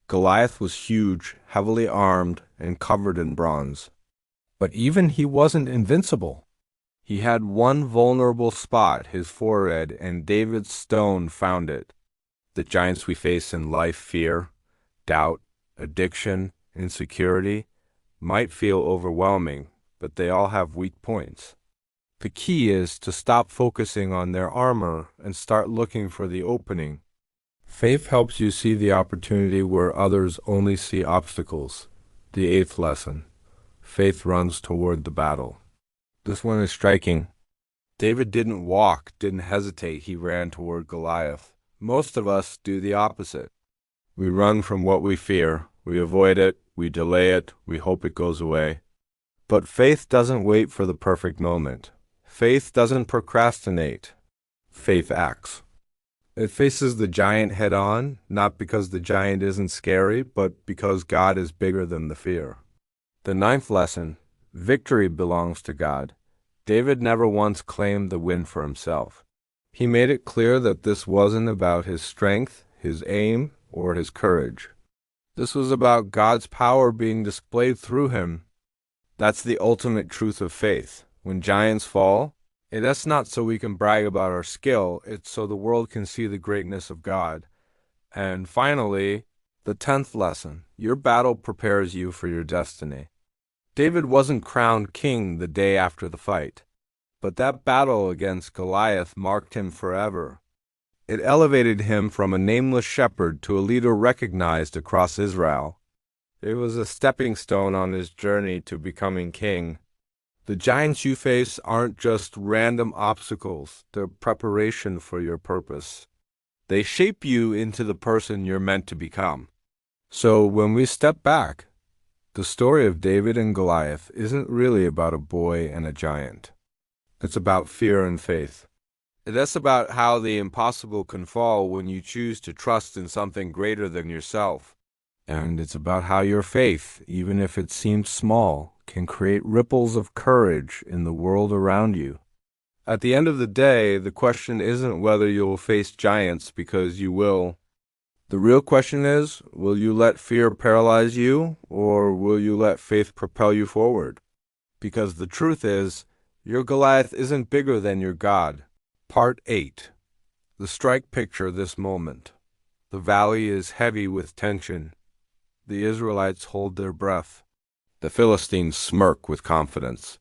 Goliath was huge, heavily armed, and covered in bronze. But even he wasn't invincible. He had one vulnerable spot, his forehead, and David's stone found it. The giants we face in life, fear, doubt, addiction, insecurity, might feel overwhelming, but they all have weak points. The key is to stop focusing on their armor and start looking for the opening. Faith helps you see the opportunity where others only see obstacles. The eighth lesson. Faith runs toward the battle. This one is striking. David didn't walk, didn't hesitate, he ran toward Goliath. Most of us do the opposite. We run from what we fear, we avoid it, we delay it, we hope it goes away. But faith doesn't wait for the perfect moment. Faith doesn't procrastinate. Faith acts. It faces the giant head on, not because the giant isn't scary, but because God is bigger than the fear. The ninth lesson, victory belongs to God. David never once claimed the win for himself. He made it clear that this wasn't about his strength, his aim, or his courage. This was about God's power being displayed through him. That's the ultimate truth of faith. When giants fall, it's not so we can brag about our skill, it's so the world can see the greatness of God. And finally, the 10th lesson, your battle prepares you for your destiny. David wasn't crowned king the day after the fight, but that battle against Goliath marked him forever. It elevated him from a nameless shepherd to a leader recognized across Israel. It was a stepping stone on his journey to becoming king. The giants you face aren't just random obstacles, they're preparation for your purpose. They shape you into the person you're meant to become. So when we step back, the story of David and Goliath isn't really about a boy and a giant. It's about fear and faith. That's about how the impossible can fall when you choose to trust in something greater than yourself. And it's about how your faith, even if it seems small, can create ripples of courage in the world around you. At the end of the day, the question isn't whether you'll face giants, because you will. The real question is, will you let fear paralyze you, or will you let faith propel you forward? Because the truth is, your Goliath isn't bigger than your God. Part 8. The strike picture this moment. The valley is heavy with tension. The Israelites hold their breath. The Philistines smirk with confidence.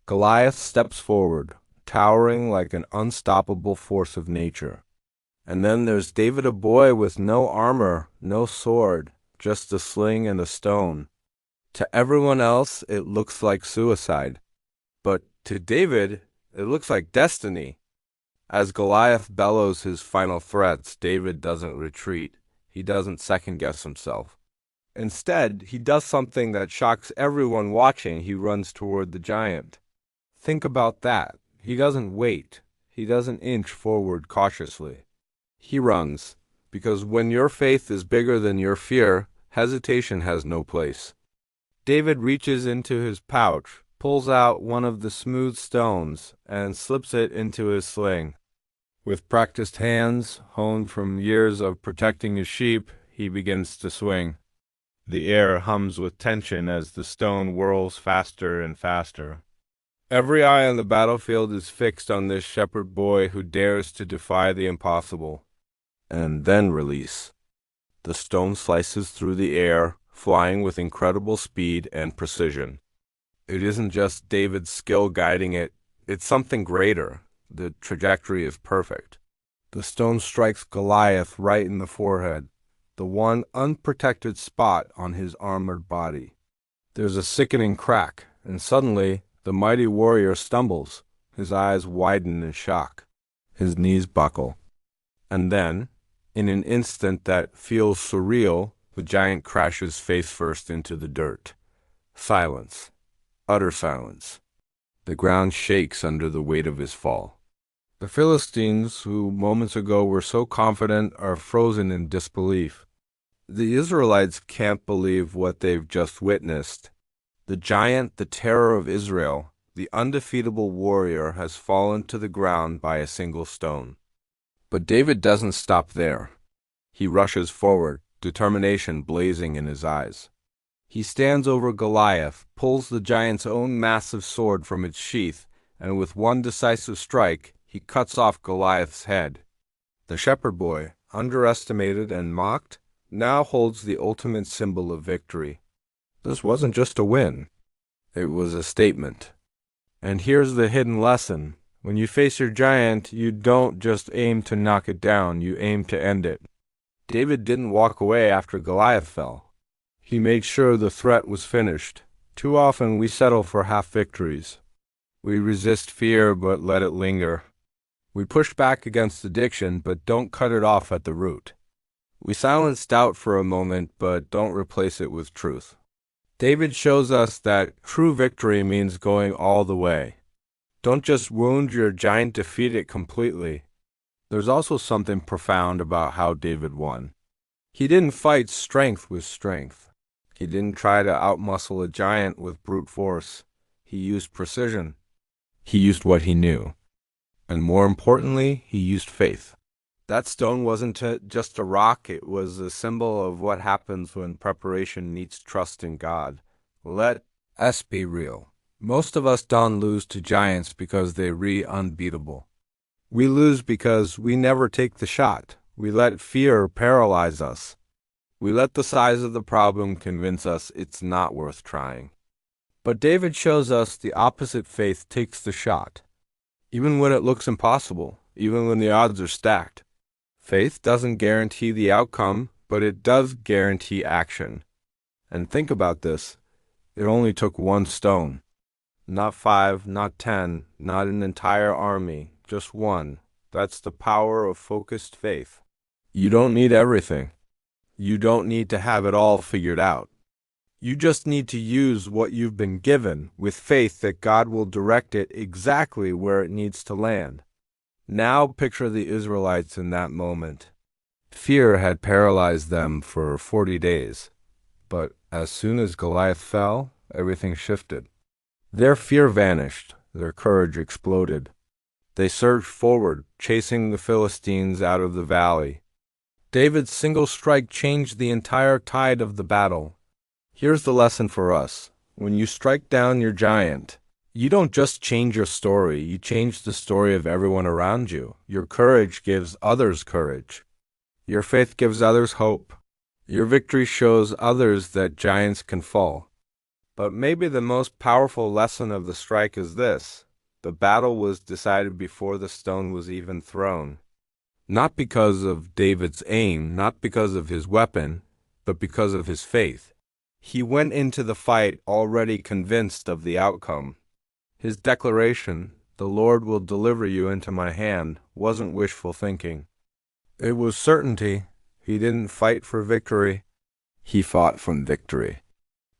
Goliath steps forward, towering like an unstoppable force of nature. And then there's David, a boy with no armor, no sword, just a sling and a stone. To everyone else, it looks like suicide. But to David, it looks like destiny. As Goliath bellows his final threats, David doesn't retreat. He doesn't second-guess himself. Instead, he does something that shocks everyone watching. He runs toward the giant. Think about that. He doesn't wait. He doesn't inch forward cautiously. He runs, because when your faith is bigger than your fear, hesitation has no place. David reaches into his pouch, pulls out one of the smooth stones, and slips it into his sling. With practiced hands, honed from years of protecting his sheep, he begins to swing. The air hums with tension as the stone whirls faster and faster. Every eye on the battlefield is fixed on this shepherd boy who dares to defy the impossible. And then release. The stone slices through the air, flying with incredible speed and precision. It isn't just David's skill guiding it, it's something greater. The trajectory is perfect. The stone strikes Goliath right in the forehead, the one unprotected spot on his armored body. There's a sickening crack, and suddenly the mighty warrior stumbles. His eyes widen in shock. His knees buckle. And then, in an instant that feels surreal, the giant crashes face first into the dirt. Silence. Utter silence. The ground shakes under the weight of his fall. The Philistines, who moments ago were so confident, are frozen in disbelief. The Israelites can't believe what they've just witnessed. The giant, the terror of Israel, the undefeatable warrior, has fallen to the ground by a single stone. But David doesn't stop there. He rushes forward, determination blazing in his eyes. He stands over Goliath, pulls the giant's own massive sword from its sheath, and with one decisive strike, he cuts off Goliath's head. The shepherd boy, underestimated and mocked, now holds the ultimate symbol of victory. This wasn't just a win. It was a statement. And here's the hidden lesson. When you face your giant, you don't just aim to knock it down, you aim to end it. David didn't walk away after Goliath fell. He made sure the threat was finished. Too often we settle for half victories. We resist fear but let it linger. We push back against addiction but don't cut it off at the root. We silence doubt for a moment but don't replace it with truth. David shows us that true victory means going all the way. Don't just wound your giant, defeat it completely. There's also something profound about how David won. He didn't fight strength with strength. He didn't try to outmuscle a giant with brute force. He used precision. He used what he knew. And more importantly, he used faith. That stone wasn't just a rock, it was a symbol of what happens when preparation meets trust in God. Let us be real. Most of us don't lose to giants because they're unbeatable. We lose because we never take the shot. We let fear paralyze us. We let the size of the problem convince us it's not worth trying. But David shows us the opposite. Faith takes the shot. Even when it looks impossible, even when the odds are stacked. Faith doesn't guarantee the outcome, but it does guarantee action. And think about this. It only took one stone. Not 5, not 10, not an entire army, just one. That's the power of focused faith. You don't need everything. You don't need to have it all figured out. You just need to use what you've been given with faith that God will direct it exactly where it needs to land. Now picture the Israelites in that moment. Fear had paralyzed them for 40 days. But as soon as Goliath fell, everything shifted. Their fear vanished. Their courage exploded. They surged forward, chasing the Philistines out of the valley. David's single strike changed the entire tide of the battle. Here's the lesson for us. When you strike down your giant, you don't just change your story, you change the story of everyone around you. Your courage gives others courage. Your faith gives others hope. Your victory shows others that giants can fall. But maybe the most powerful lesson of the strike is this. The battle was decided before the stone was even thrown. Not because of David's aim, not because of his weapon, but because of his faith. He went into the fight already convinced of the outcome. His declaration, "The Lord will deliver you into my hand," wasn't wishful thinking. It was certainty. He didn't fight for victory. He fought from victory.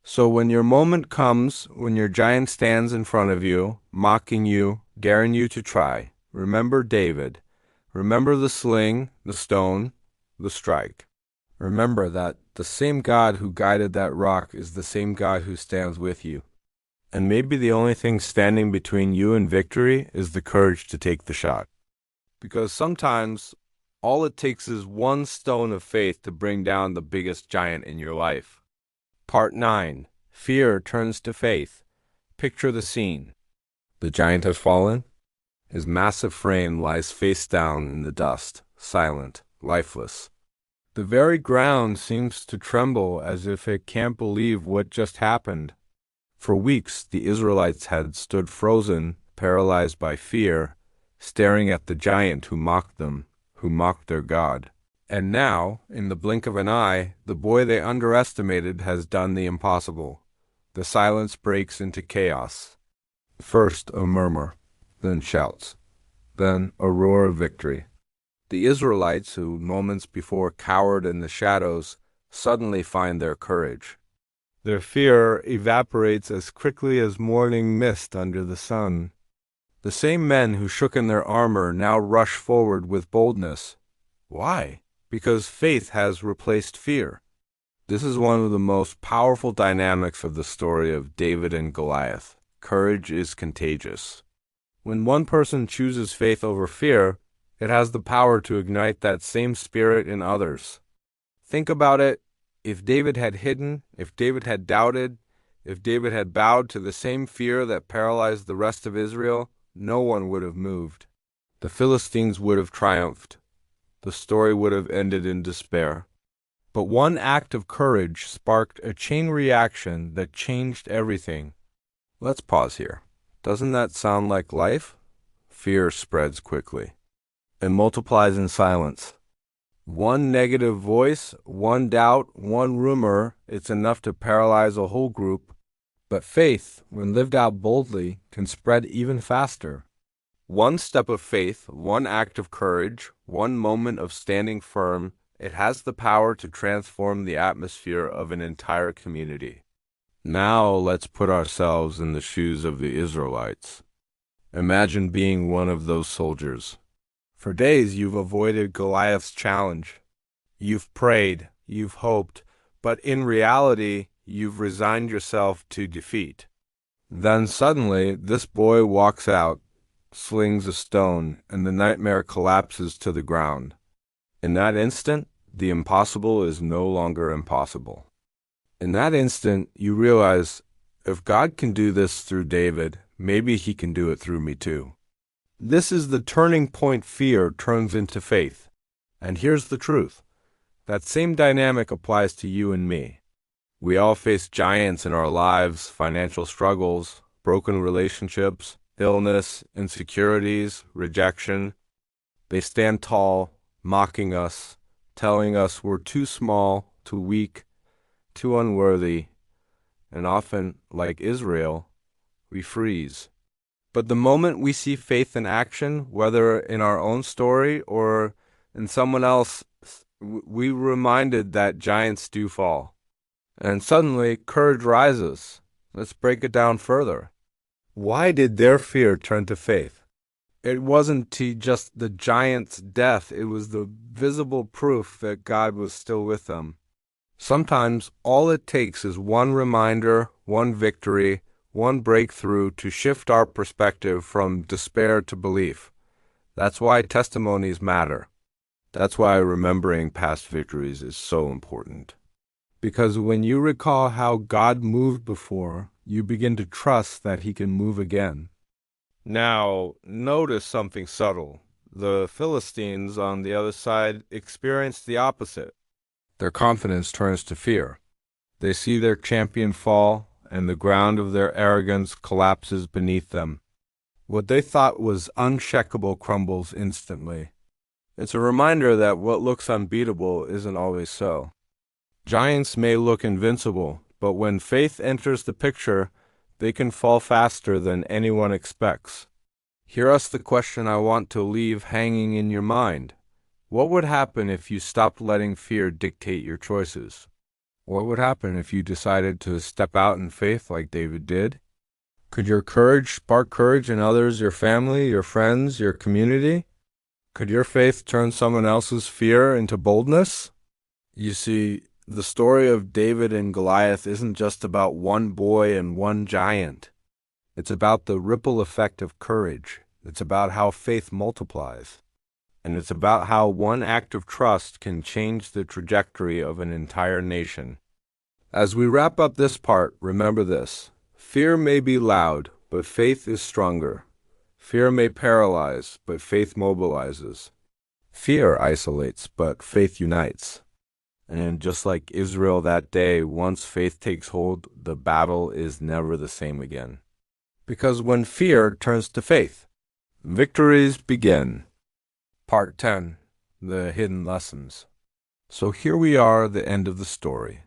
So when your moment comes, when your giant stands in front of you, mocking you, daring you to try, remember David. Remember the sling, the stone, the strike. Remember that the same God who guided that rock is the same God who stands with you. And maybe the only thing standing between you and victory is the courage to take the shot. Because sometimes all it takes is one stone of faith to bring down the biggest giant in your life. Part 9. Fear turns to faith. Picture the scene. The giant has fallen. His massive frame lies face down in the dust, silent, lifeless. The very ground seems to tremble as if it can't believe what just happened. For weeks, the Israelites had stood frozen, paralyzed by fear, staring at the giant who mocked them, who mocked their God. And now, in the blink of an eye, the boy they underestimated has done the impossible. The silence breaks into chaos. First a murmur, then shouts, then a roar of victory. The Israelites, who moments before cowered in the shadows, suddenly find their courage. Their fear evaporates as quickly as morning mist under the sun. The same men who shook in their armor now rush forward with boldness. Why? Because faith has replaced fear. This is one of the most powerful dynamics of the story of David and Goliath. Courage is contagious. When one person chooses faith over fear, it has the power to ignite that same spirit in others. Think about it. If David had hidden, if David had doubted, if David had bowed to the same fear that paralyzed the rest of Israel, no one would have moved. The Philistines would have triumphed. The story would have ended in despair. But one act of courage sparked a chain reaction that changed everything. Let's pause here. Doesn't that sound like life? Fear spreads quickly. It multiplies in silence. One negative voice, one doubt, one rumor, it's enough to paralyze a whole group. But faith, when lived out boldly, can spread even faster. One step of faith, one act of courage, one moment of standing firm, it has the power to transform the atmosphere of an entire community. Now let's put ourselves in the shoes of the Israelites. Imagine being one of those soldiers. For days you've avoided Goliath's challenge. You've prayed, you've hoped, but in reality, you've resigned yourself to defeat. Then suddenly, this boy walks out, slings a stone, and the nightmare collapses to the ground. In that instant, the impossible is no longer impossible. In that instant, you realize, if God can do this through David, maybe he can do it through me too. This is the turning point fear turns into faith. And here's the truth. That same dynamic applies to you and me. We all face giants in our lives, financial struggles, broken relationships, illness, insecurities, rejection. They stand tall, mocking us, telling us we're too small, too weak, too unworthy, and often, like Israel, we freeze. But the moment we see faith in action, whether in our own story or in someone else, we're reminded that giants do fall. And suddenly, courage rises. Let's break it down further. Why did their fear turn to faith? It wasn't just the giant's death, it was the visible proof that God was still with them. Sometimes all it takes is one reminder, one victory, one breakthrough to shift our perspective from despair to belief. That's why testimonies matter. That's why remembering past victories is so important. Because when you recall how God moved before, you begin to trust that he can move again. Now, notice something subtle. The Philistines on the other side experienced the opposite. Their confidence turns to fear. They see their champion fall, and the ground of their arrogance collapses beneath them. What they thought was uncheckable crumbles instantly. It's a reminder that what looks unbeatable isn't always so. Giants may look invincible, but when faith enters the picture, they can fall faster than anyone expects. Here's the question I want to leave hanging in your mind. What would happen if you stopped letting fear dictate your choices? What would happen if you decided to step out in faith like David did? Could your courage spark courage in others, your family, your friends, your community? Could your faith turn someone else's fear into boldness? You see, the story of David and Goliath isn't just about one boy and one giant. It's about the ripple effect of courage. It's about how faith multiplies. And it's about how one act of trust can change the trajectory of an entire nation. As we wrap up this part, remember this. Fear may be loud, but faith is stronger. Fear may paralyze, but faith mobilizes. Fear isolates, but faith unites. And just like Israel that day, once faith takes hold, the battle is never the same again. Because when fear turns to faith, victories begin. Part 10. The Hidden Lessons. So here we are, the end of the story.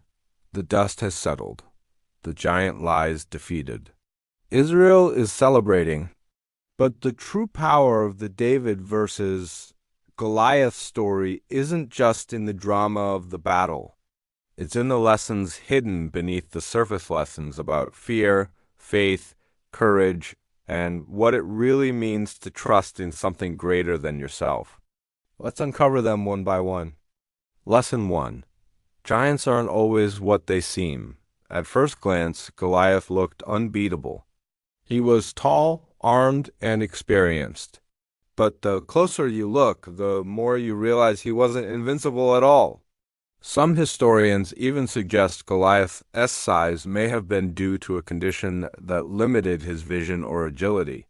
The dust has settled. The giant lies defeated. Israel is celebrating. But the true power of the David versus Goliath story isn't just in the drama of the battle. It's in the lessons hidden beneath the surface lessons about fear, faith, courage, and what it really means to trust in something greater than yourself. Let's uncover them one by one. Lesson 1. Giants aren't always what they seem. At first glance, Goliath looked unbeatable. He was tall, armed, and experienced. But the closer you look, the more you realize he wasn't invincible at all. Some historians even suggest Goliath's size may have been due to a condition that limited his vision or agility.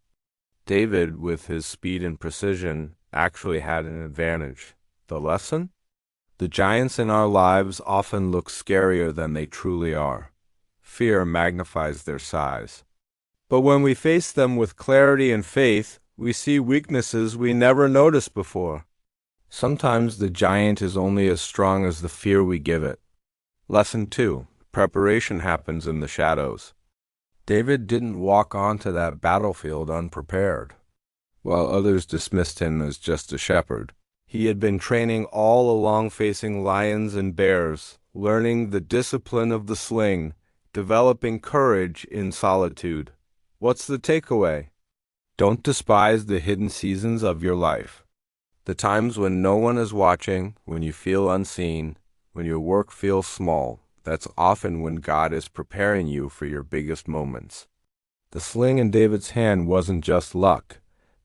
David, with his speed and precision, actually had an advantage. The lesson? The giants in our lives often look scarier than they truly are. Fear magnifies their size. But when we face them with clarity and faith, we see weaknesses we never noticed before. Sometimes the giant is only as strong as the fear we give it. Lesson 2. Preparation happens in the shadows. David didn't walk onto that battlefield unprepared. While others dismissed him as just a shepherd, he had been training all along facing lions and bears, learning the discipline of the sling, developing courage in solitude. What's the takeaway? Don't despise the hidden seasons of your life. The times when no one is watching, when you feel unseen, when your work feels small, that's often when God is preparing you for your biggest moments. The sling in David's hand wasn't just luck.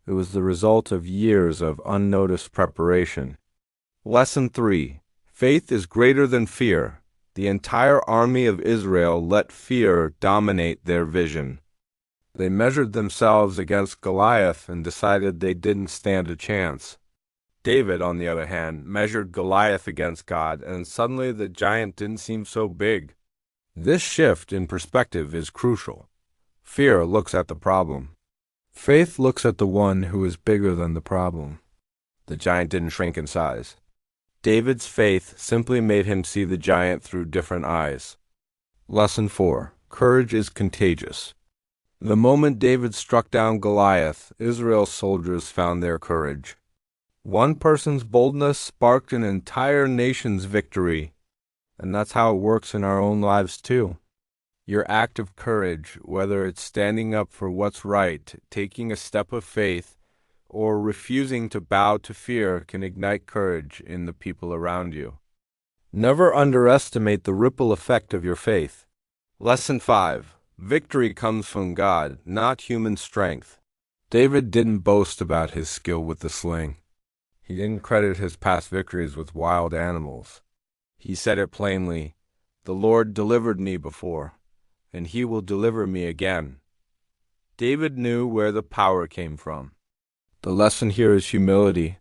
It was the result of years of unnoticed preparation. Lesson 3. Faith is greater than fear. The entire army of Israel let fear dominate their vision. They measured themselves against Goliath and decided they didn't stand a chance. David, on the other hand, measured Goliath against God, and suddenly the giant didn't seem so big. This shift in perspective is crucial. Fear looks at the problem. Faith looks at the one who is bigger than the problem. The giant didn't shrink in size. David's faith simply made him see the giant through different eyes. Lesson 4. Courage is contagious. The moment David struck down Goliath, Israel's soldiers found their courage. One person's boldness sparked an entire nation's victory. And that's how it works in our own lives too. Your act of courage, whether it's standing up for what's right, taking a step of faith, or refusing to bow to fear, can ignite courage in the people around you. Never underestimate the ripple effect of your faith. Lesson 5. Victory comes from God, not human strength. David didn't boast about his skill with the sling. He didn't credit his past victories with wild animals. He said it plainly, "The Lord delivered me before, and he will deliver me again." David knew where the power came from. The lesson here is humility.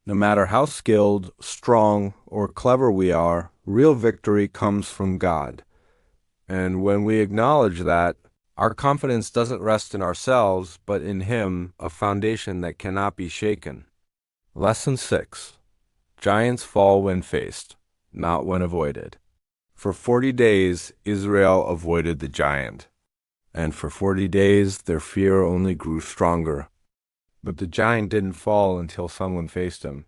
No matter how skilled, strong, or clever we are, real victory comes from God. And when we acknowledge that, our confidence doesn't rest in ourselves, but in Him, a foundation that cannot be shaken. Lesson 6. Giants fall when faced, not when avoided. For 40 days, Israel avoided the giant. And for 40 days, their fear only grew stronger. But the giant didn't fall until someone faced him.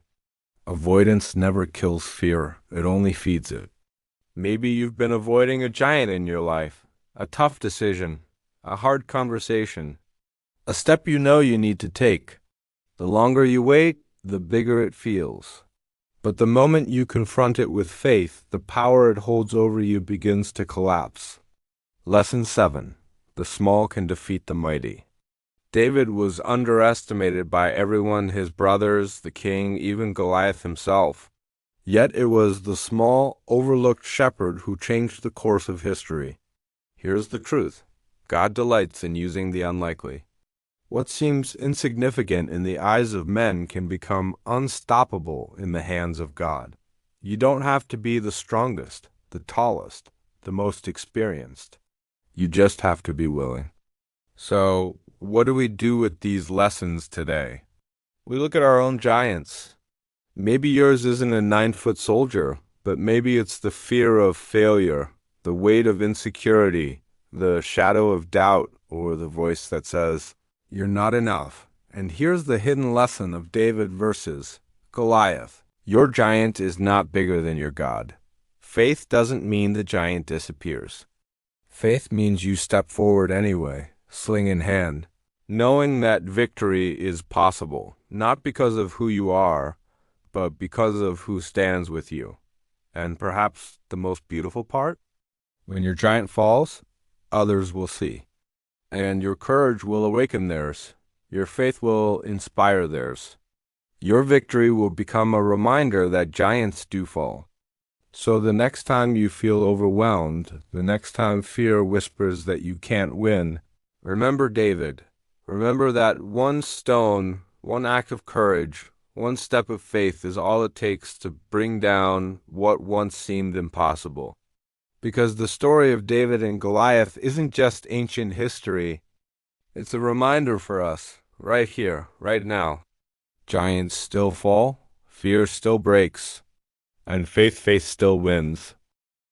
Avoidance never kills fear, it only feeds it. Maybe you've been avoiding a giant in your life, a tough decision, a hard conversation, a step you know you need to take. The longer you wait, the bigger it feels. But the moment you confront it with faith, the power it holds over you begins to collapse. Lesson 7. The small can defeat the mighty. David was underestimated by everyone, his brothers, the king, even Goliath himself. Yet it was the small, overlooked shepherd who changed the course of history. Here's the truth. God delights in using the unlikely. What seems insignificant in the eyes of men can become unstoppable in the hands of God. You don't have to be the strongest, the tallest, the most experienced. You just have to be willing. So, what do we do with these lessons today? We look at our own giants. Maybe yours isn't a 9-foot soldier, but maybe it's the fear of failure, the weight of insecurity, the shadow of doubt, or the voice that says, "You're not enough." And here's the hidden lesson of David versus Goliath. Your giant is not bigger than your God. Faith doesn't mean the giant disappears. Faith means you step forward anyway, sling in hand, knowing that victory is possible, not because of who you are, but because of who stands with you. And perhaps the most beautiful part? When your giant falls, others will see. And your courage will awaken theirs. Your faith will inspire theirs. Your victory will become a reminder that giants do fall. So the next time you feel overwhelmed, the next time fear whispers that you can't win, remember David. Remember that one stone, one act of courage, one step of faith is all it takes to bring down what once seemed impossible. Because the story of David and Goliath isn't just ancient history, it's a reminder for us, right here, right now. Giants still fall, fear still breaks, and faith still wins.